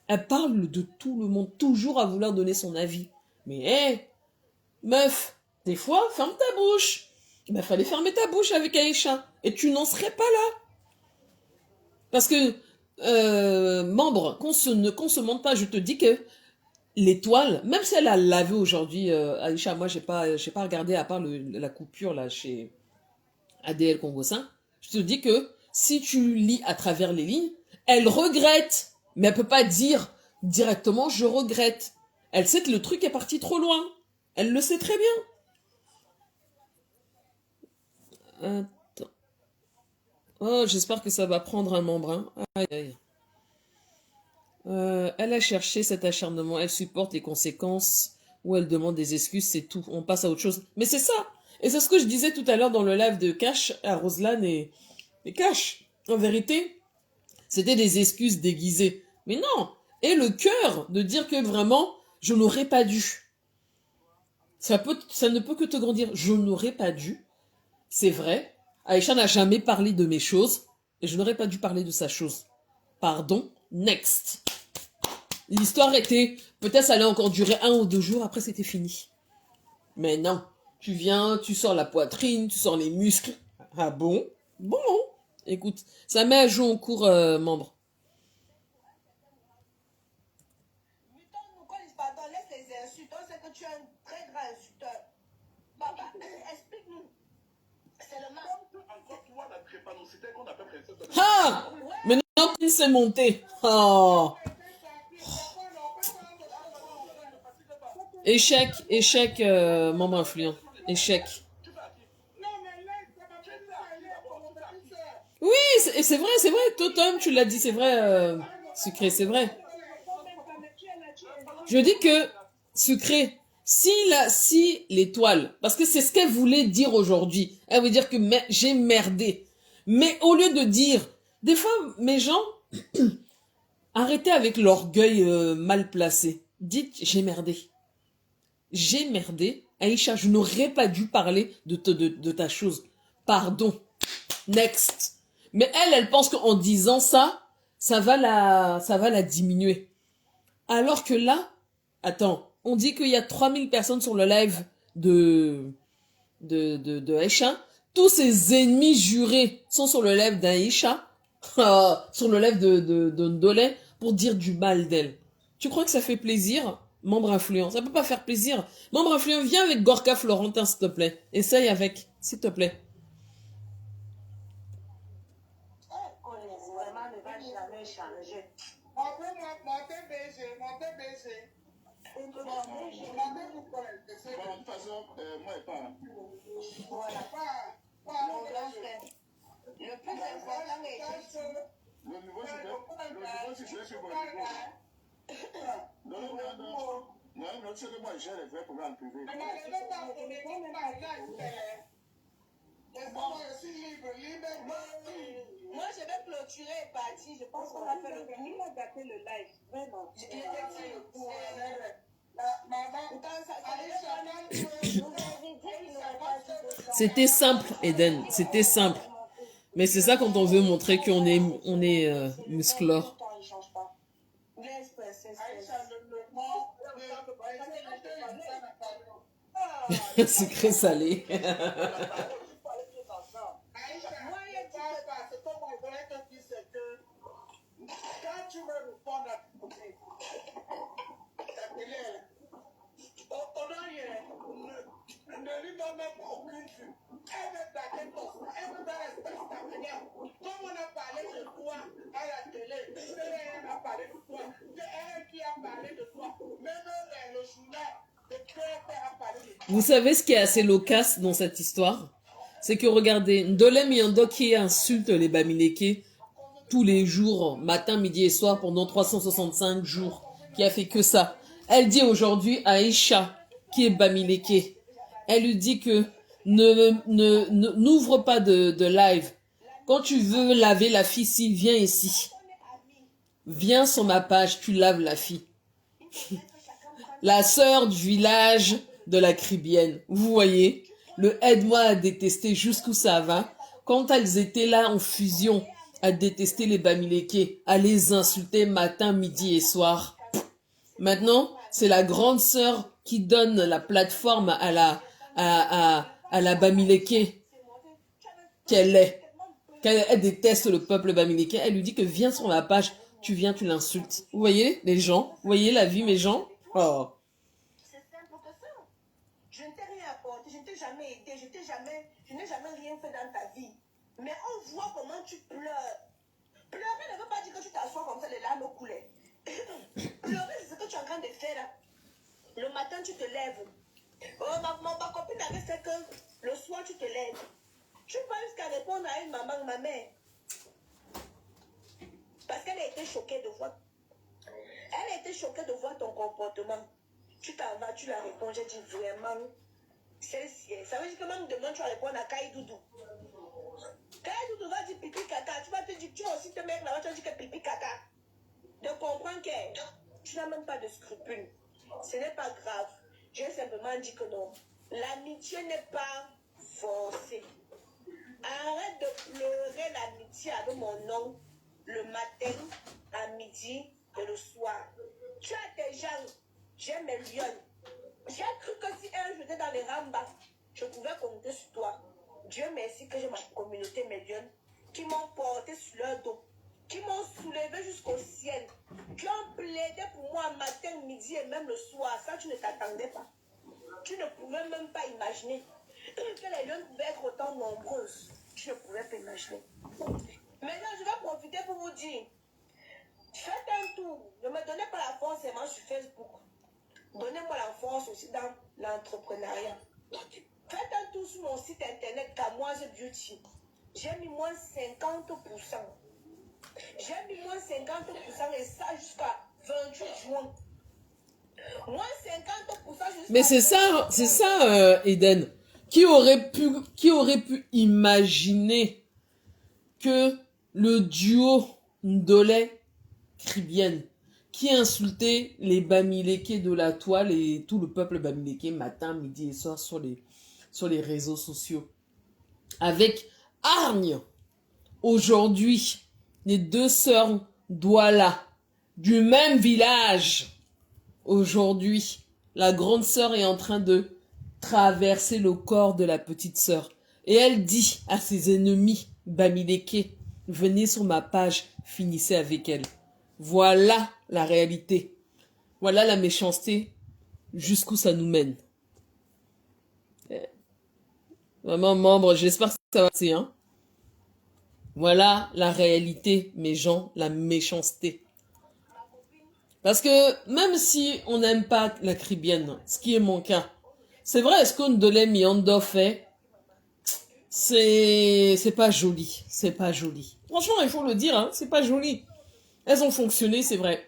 A: Elle parle de tout le monde, toujours à vouloir donner son avis. Mais hé, meuf, des fois, ferme ta bouche. Il fallait fermer ta bouche avec Aïcha. Et tu n'en serais pas là. Parce que, membre, qu'on se mente pas, je te dis que l'étoile, même si elle a lavé aujourd'hui, Aïcha, moi j'ai pas regardé à part la coupure là chez ADL Congo-Saint, je te dis que si tu lis à travers les lignes, elle regrette. Mais elle peut pas dire directement je regrette. Elle sait que le truc est parti trop loin. Elle le sait très bien. Attends. Oh, j'espère que ça va prendre un membre. Hein. Aïe, aïe. Elle a cherché cet acharnement. Elle supporte les conséquences ou elle demande des excuses, c'est tout. On passe à autre chose. Mais c'est ça. Et c'est ce que je disais tout à l'heure dans le live de Cash à Roselane et Cash. En vérité, c'était des excuses déguisées. Mais non. Et le cœur de dire que vraiment, je n'aurais pas dû. Ça ne peut que te grandir. Je n'aurais pas dû. C'est vrai. Aïcha n'a jamais parlé de mes choses. Et je n'aurais pas dû parler de sa chose. Pardon. Next. L'histoire était... Peut-être ça allait encore durer 1 ou 2 jours. Après, c'était fini. Mais non. Tu viens, tu sors la poitrine, tu sors les muscles. Ah bon? Bon. Écoute, ça met à jour en cours, membre.
E: Tu es un très grand insulteur. Papa, explique-nous. C'est le mal.
D: Encore toi, la drépanocyté qu'on appelle récepteur.
A: Ah! Maintenant, il s'est monté. Oh! Échec, membre influent. Échec.
B: Non, mais là, ça m'a fait ça, elle est pour mon petit soeur.
A: Oui, c'est vrai. Toi-même, tu l'as dit, c'est vrai, Sucré, c'est vrai. Je dis que, Sucré, si l'étoile, parce que c'est ce qu'elle voulait dire aujourd'hui, elle veut dire que j'ai merdé. Mais au lieu de dire, des fois, mes gens, arrêtez avec l'orgueil mal placé. Dites, j'ai merdé. J'ai merdé. Aïcha, je n'aurais pas dû parler de ta chose. Pardon. Next. Mais elle pense qu'en disant ça, ça va la diminuer. Alors que là, attends, on dit qu'il y a 3000 personnes sur le live de Aïcha. Tous ses ennemis jurés sont sur le live d'Aïcha, sur le live de Ndolé, pour dire du mal d'elle. Tu crois que ça fait plaisir, membre influent? Ça peut pas faire plaisir. Membre influent, viens avec Gorka Florentin, s'il te plaît. Essaye avec, s'il te plaît.
E: Vraiment, ne va jamais changer.
B: Montez BG.
D: Bon, de toute façon, moi et pas.
E: Voilà. Mon grand frère. Le plus important est
D: Le niveau, c'est sur votre niveau. Non, c'est que moi, j'ai les vrais programmes privés.
E: Moi, je vais clôturer et partir. Je pense qu'on a fait le film. Il a gâté le live. Vraiment. Il était sur le coup.
A: C'était simple, Eden. C'était simple. Mais c'est ça quand on veut montrer qu'on est musclore. Sucré salé.
B: Quand tu veux répondre à ta télé, ne lui donne même aucune vue. Elle veut taquer ton sang, elle veut faire respect ta manière. Comme on a parlé de toi à la télé, elle a parlé de toi, c'est elle qui a parlé de toi. Même le journal de cœur a parlé de toi.
A: Vous savez ce qui est assez loquace dans cette histoire? C'est que regardez, Ndolé Miyando qui insulte les Bamileke tous les jours, matin, midi et soir, pendant 365 jours, qui a fait que ça. Elle dit aujourd'hui à Aïcha, qui est Bamileke, elle lui dit que n'ouvre pas de live. Quand tu veux laver la fille, si viens ici. Viens sur ma page, tu laves la fille. La sœur du village de la Cribienne. Vous voyez, le aide-moi à détester jusqu'où ça va. Quand elles étaient là en fusion, à détester les Bamileke, à les insulter matin, midi et soir. Maintenant, c'est la grande sœur qui donne la plateforme à la Bamileke qu'elle est. Elle déteste le peuple Bamileke. Elle lui dit que viens sur ma page, tu viens, tu l'insultes. Vous voyez les gens? Vous voyez la vie, mes gens? Oh.
E: C'est simple que ça. Je ne t'ai rien apporté, je ne t'ai jamais aidé, je n'ai jamais rien fait dans ta vie. Mais on voit comment tu pleures. Pleurer ne veut pas dire que tu t'assois comme ça, les larmes coulaient. Pleurer, c'est ce que tu es en train de faire. Le matin, tu te lèves. Oh, ma copine avait fait que le soir, tu te lèves. Tu vas jusqu'à répondre à une maman, ma mère. Parce qu'elle a été choquée de voir. Elle a été choquée de voir ton comportement. Tu t'en vas, tu la réponds. J'ai dit vraiment, celle-ci. Ça veut dire que même demain, tu vas répondre à Kaïdoudou. Kaïdoudou va dire pipi caca. Tu vas te dire, tu vas aussi te mettre là-bas, tu vas dire que pipi caca. De comprendre que tu n'as même pas de scrupules. Ce n'est pas grave. J'ai simplement dit que non. L'amitié n'est pas forcée. Arrête de pleurer l'amitié avec mon nom le matin, à midi et le soir. Tu as des gens, j'ai mes lions. J'ai cru que si un jour j'étais dans les rambas, je pouvais compter sur toi. Dieu merci que j'ai ma communauté, mes lions, qui m'ont porté sur leur dos, qui m'ont soulevé jusqu'au ciel, qui ont plaidé pour moi matin, midi et même le soir. Ça, tu ne t'attendais pas. Tu ne pouvais même pas imaginer que les lions pouvaient être autant nombreuses. Tu ne pouvais pas imaginer. Maintenant, je vais profiter pour vous dire, faites un tour. Ne me donnez pas la force seulement sur Facebook. Donnez-moi la force aussi dans l'entrepreneuriat. Faites un tour sur mon site internet Kamoise Beauty. J'ai mis moins 50%. J'ai mis moins 50% et ça jusqu'à 28 juin. Moins 50% jusqu'à...
A: Mais c'est ça, Eden. Qui aurait pu imaginer que le duo Ndolé-Kribienne, qui insultait les Bamileke de la toile et tout le peuple Bamileke matin, midi et soir sur les réseaux sociaux, avec hargne, aujourd'hui, les deux sœurs Douala, du même village, aujourd'hui, la grande sœur est en train de traverser le corps de la petite sœur. Et elle dit à ses ennemis Bamileke, venez sur ma page, finissez avec elle. Voilà la réalité. Voilà la méchanceté, jusqu'où ça nous mène. Vraiment, membre, j'espère que ça va passer, hein. Voilà la réalité, mes gens, la méchanceté. Parce que même si on n'aime pas la Kribienne, ce qui est mon cas, c'est vrai, ce qu'on Ndolé Miondo fait, c'est pas joli, c'est pas joli. Franchement, il faut le dire, hein, c'est pas joli. Elles ont fonctionné, c'est vrai.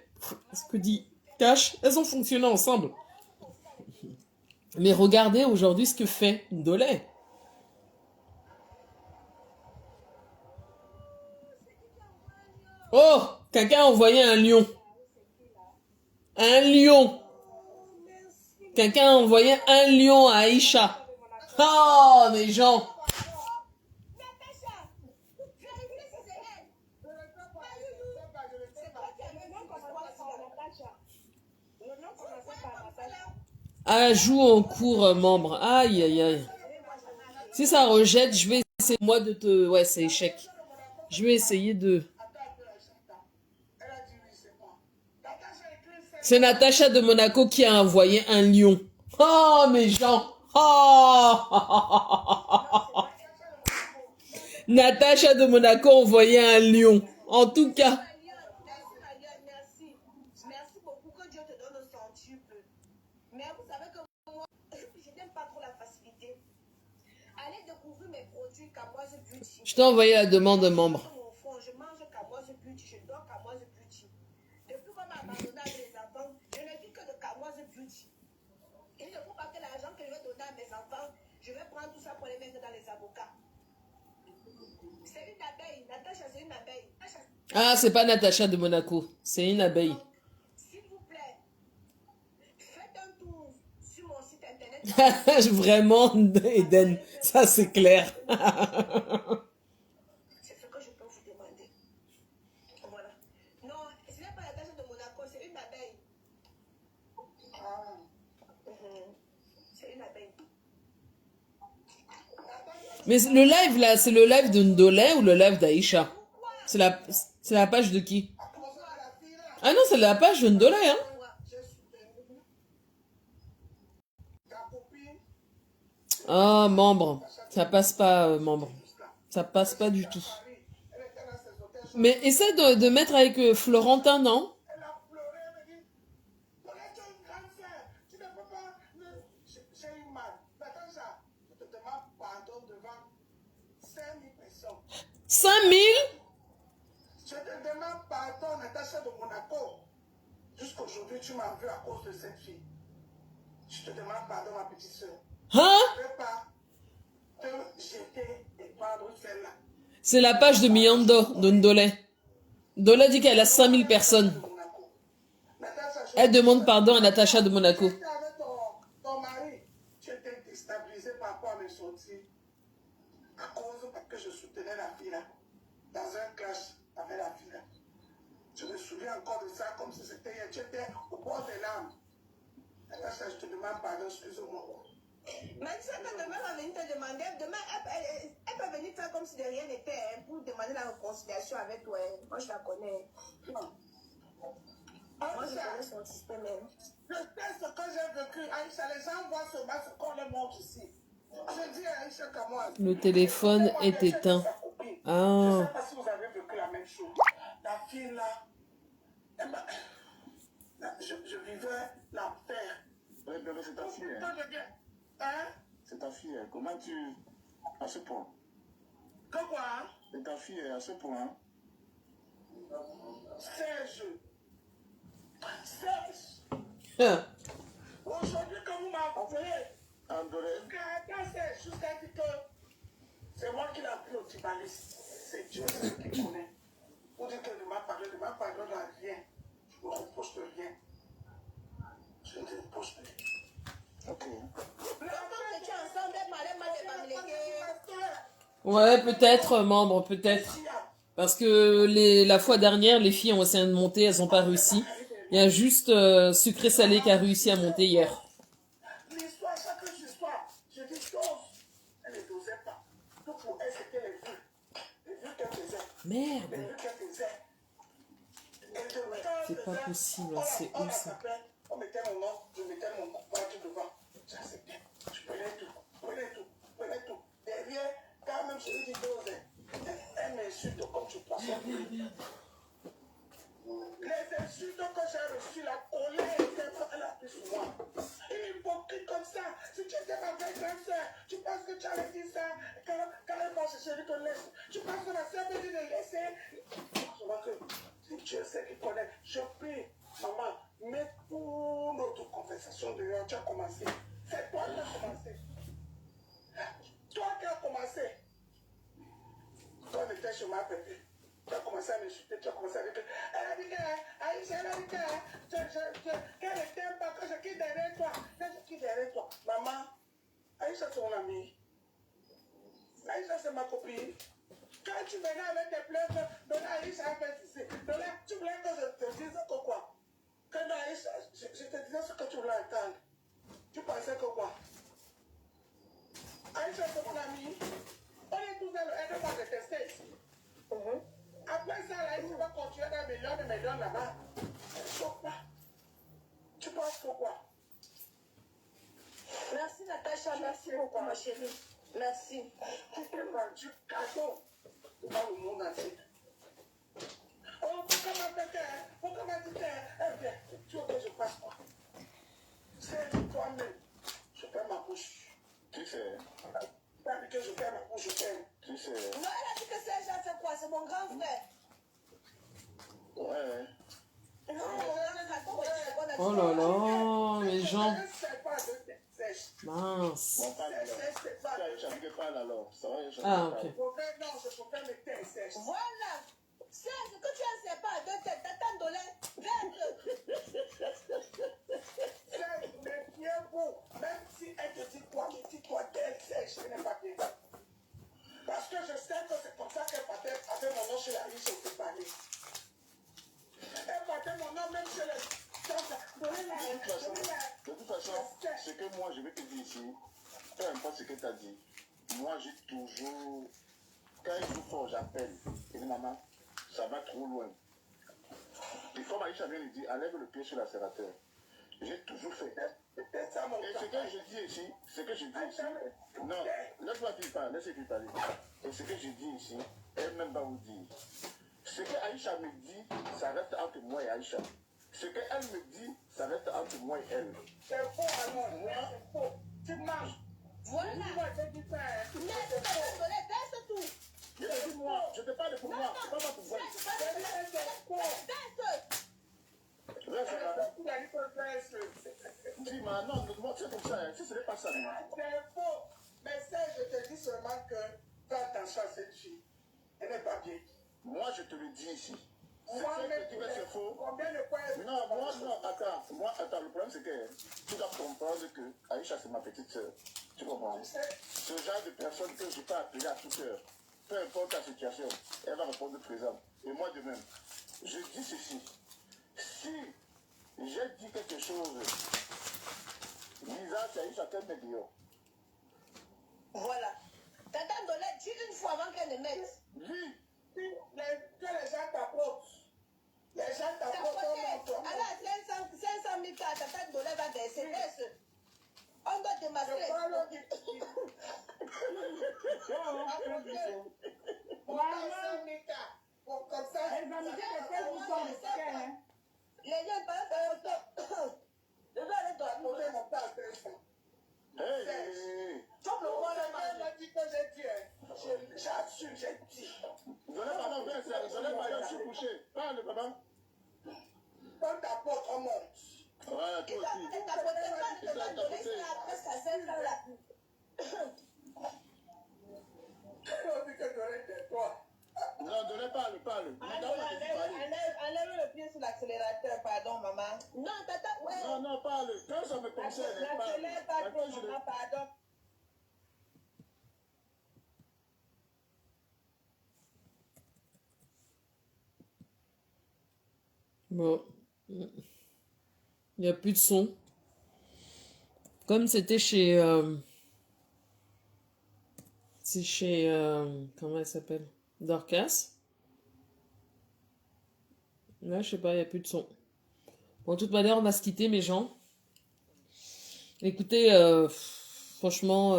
A: Ce que dit Cash, elles ont fonctionné ensemble. Mais regardez aujourd'hui ce que fait Ndolé. Oh, quelqu'un a envoyé un lion. Un lion. Quelqu'un a envoyé un lion à Aïcha. Oh, mes gens. Ajout en cours, membre. Aïe, aïe, aïe. Si ça rejette, je vais essayer moi de te... Ouais, c'est échec. Je vais essayer de... C'est Natacha de Monaco qui a envoyé un lion. Oh, mes gens. Oh. Natacha de Monaco a envoyé un lion. En tout cas.
E: Merci beaucoup, que Dieu te donne le centuple. Mais vous savez que moi, je n'aime pas trop la facilité. Allez découvrir mes produits Kamoise Beauty.
A: Je t'ai envoyé la demande de membre.
E: Je mange Kamoise Beauty, je dors Kamoise Beauty. Depuis qu'on m'a abandonné avec les enfants, je ne vis que de Kamoise Beauty. Il ne faut pas que l'argent que je vais donner à mes enfants, je vais prendre tout ça pour les mettre dans les avocats. C'est une abeille. Natacha, c'est une abeille.
A: Ah, c'est pas Natacha de Monaco. C'est une abeille.
E: S'il vous plaît, faites un tour sur mon site internet.
A: Vraiment, Eden. Ça, c'est clair.
E: C'est ce que je peux vous demander. Voilà. Non, ce n'est pas Natacha de Monaco, c'est une abeille. C'est une abeille.
A: Mais le live, là, c'est le live de Ndolé ou le live d'Aïcha? C'est la page de qui? Ah non, c'est la page de Ndolé, hein? Ah, membre. Ça passe pas, membre. Ça passe pas du tout. Mais essaie de mettre avec Florentin, non?
D: Elle a pleuré, elle me dit, Paulette, tu es une grande sœur, tu ne peux pas... J'ai eu mal. Natacha, je te demande pardon devant 5000 personnes.
A: 5000?
D: Je te demande pardon, Natacha de Monaco. Jusqu'aujourd'hui, tu m'as vu à cause de cette fille. Je te demande pardon, ma petite sœur.
A: Hein?
D: Je ne vais pas te jeter et prendre celle-là.
A: C'est la page de Miondo, de Ndolé. Ndolé dit qu'elle a 5000 personnes. Elle demande pardon à Natacha de Monaco.
D: Avec ton mari, tu étais déstabilisé par rapport à mes sorties. À cause parce que je soutenais la fille là. Dans un clash avec la fille là. Je me souviens encore de ça comme si c'était hier. Tu étais au bord des larmes. Natacha, je te demande pardon, excuse-moi.
E: Mais tu sais que demain, elle va venir te demander. Demain, elle peut venir faire comme si de rien n'était hein, pour demander la réconciliation avec toi. Hein. Moi, je la connais. Moi, je connais son système. Hein.
D: Je sais ce que j'ai vécu. Aïcha, les gens voient ce bas, ce qu'on les montre ici. Je dis à Aïcha qu'à moi.
A: Le téléphone est éteint.
D: Je ne
A: Ah.
D: sais pas si vous avez vécu la même chose. La fille là, je vivais l'enfer donner, c'est ta fille.
B: Putain de gueule. Hein?
D: C'est ta fille. Comment tu... À ce point.
B: Que quoi?
D: C'est ta fille à ce point.
B: Serge. Serge.
A: Hein.
B: Aujourd'hui, quand vous m'appelez,
D: Andoré.
B: quand c'est jusqu'à dire que c'est moi qui l'ai appelé au Tibalis. C'est Dieu seul qui connaît. Vous dites que de ma pardon n'a rien. Je ne me reproche de rien. Je ne te reproche de rien.
D: Ok.
A: Ouais, peut-être, membre, peut-être. Parce que la fois dernière, les filles ont essayé de monter, elles n'ont pas réussi. Il y a juste Sucré Salé qui a réussi à monter hier.
B: L'histoire, chaque histoire, je dis chose. Elle ne dosait pas. Tout pour elle, c'était les vues. Les vues qu'elle faisait.
A: Merde.
B: Les vues qu'elle faisait.
A: C'est pas possible, c'est où ça?
B: On mettait mon nom, je mettais mon voiture devant. J'acceptais. Je prenais tout. Derrière, quand même je lui dis dose, elle m'insulte comme tu passes. Les insultes que j'ai reçues, la colère était elle a pris sur moi. Une hypocrite comme ça. Si tu étais ma vraie grande soeur, tu penses que tu allais dire ça quand elle va chercher, elle te laisse. Tu penses que la soeur peut dire de laisser. Je vois que si Dieu sait qu'il connaît, je prie, maman, mets pour notre conversation dehors. Tu as commencé. C'est toi qui as commencé. Toi qui as commencé. Toi, on était chez ma bébé. Tu as commencé à m'insulter, tu as commencé à dire que elle a dit que Aïcha, elle a dit qu'elle ne t'aime pas, que je quitte derrière toi. Que je quitte derrière toi. Maman, Aïcha, c'est mon amie. Aïcha, c'est ma copine. Quand tu venais avec tes pleurs, donner Aïcha a fait ceci. Tu voulais que je te dise que quoi? Que non, Aïcha, je te disais ce que tu voulais entendre. Tu pensais que quoi? Aïcha, c'est mon amie. On est tous elle ne va détester ici. Après ça, là, il va continuer d'un million là-bas. Elle ne choque pas. Tu penses pourquoi?
E: Merci Natacha, merci beaucoup ma chérie. Merci.
B: Tu t'es vendu cadeau dans le monde entier. Oh, pourquoi m'a dit eh bien, tu veux que je fasse quoi? C'est toi-même. Je ferme ma bouche.
D: Tu sais.
B: Tu as dit que je ferme ma bouche, je ferme.
D: Tu sais.
E: Non, elle a dit que c'est Jean fait quoi? C'est mon grand frère.
D: Ouais.
E: Non, on
A: Oh là là, les gens.
B: Je ne sais pas de tes sèches.
A: Mince.
D: Bon, parle alors.
B: C'est pas
D: Tu as Aïcha qui parle alors. Ça va, Aïcha.
A: Ah, ok.
B: Non, je peux faire mes tes sèches.
E: Voilà. C'est ce que tu as, c'est pas deux têtes. T'attends de
B: Mais tiens-vous, même si elle te dit quoi, mais dis-toi qu'elle sèche, ce n'est pas bien. Parce que je sais que c'est comme ça qu'elle partait avec mon nom chez la riche au séparé. Elle partait mon nom même chez les...
D: De toute façon, ce que moi je vais te dire ici, peu importe ce que tu as dit, moi j'ai toujours, quand il joue fort, j'appelle. Je dis maman, ça va trop loin. Et comme Aïcha vient lui dire, enlève le pied sur l'accélérateur. J'ai toujours fait. Et ce que je dis ici, non, laisse-moi dire pas, laissez-lui parler. Et ce que je dis ici, elle-même va vous dire. Ce que Aïcha me dit, ça reste entre moi et Aïcha. Ce qu'elle me dit, ça reste entre moi et elle.
B: C'est faux alors, c'est faux. Tu marches.
E: Voilà. Mais tu t'attends de baisse tout.
D: Je te dis moi, je te parle pour moi, c'est pas moi pour moi. Dis-moi, non, c'est comme ça, si ce n'est pas ça.
B: C'est faux. Mais ça, je te dis seulement que fais attention à cette fille. Elle n'est pas bien.
D: Moi, je te le dis ici.
B: Moi,
D: C'est que c'est faux.
B: Combien de fois
D: Non, non, attends, le problème c'est que tu dois comprendre que Aïcha c'est ma petite soeur. Tu comprends? Ce genre de personne que je peux appeler à toute heure, peu importe la situation, elle va répondre présent. Et moi de même. Je dis ceci. Si j'ai dit quelque chose, Lisa, c'est Aïcha qu'elle met dehors.
E: Voilà. T'attends de l'aide, dis une fois avant qu'elle ne mette.
D: Oui.
B: Que les gens t'apportent. Les gens t'apportent.
E: Alors, 500 000 cartes, t'attends de l'aide va baisser. On doit démasquer.
B: Comme ça,
C: Elle va me dire que c'est pour son
E: Les gens, par exemple, je vais aller dans la
B: mon père.
D: Ouais, toi aussi.
E: Ne tapotez pas, ne donnez ça après ça fait là.
D: Non, donnez pas, parle.
C: Enlève le pied sur l'accélérateur, pardon, maman.
E: Non, tata, ouais.
D: Non, parle. Quand ça me concerne, parle.
C: N'accélère pas trop, maman, pardon.
A: Bon. Il n'y a plus de son. Comme c'était chez... c'est chez... comment elle s'appelle? Dorcas. Là, je sais pas, il n'y a plus de son. Bon, de toute manière, on va se quitter, mes gens. Écoutez, franchement,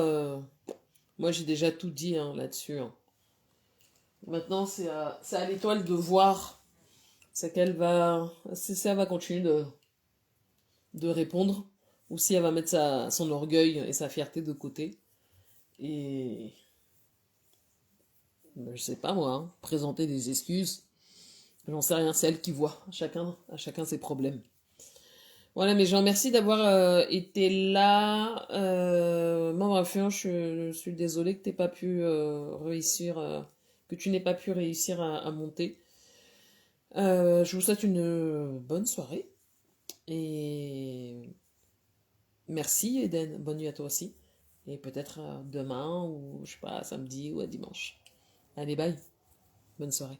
A: moi, j'ai déjà tout dit hein, là-dessus. Hein. Maintenant, c'est à l'étoile de voir si elle va continuer de répondre ou si elle va mettre son orgueil et sa fierté de côté. Et je sais pas moi, hein, présenter des excuses. J'en sais rien, c'est elle qui voit. À chacun ses problèmes. Voilà, mes gens, merci d'avoir été là. Moi, bref, je suis désolée que t'aies pas pu réussir, que tu n'aies pas pu réussir à monter. Je vous souhaite une bonne soirée. Et merci, Eden. Bonne nuit à toi aussi. Et peut-être demain, ou je sais pas, samedi ou à dimanche. Allez, bye. Bonne soirée.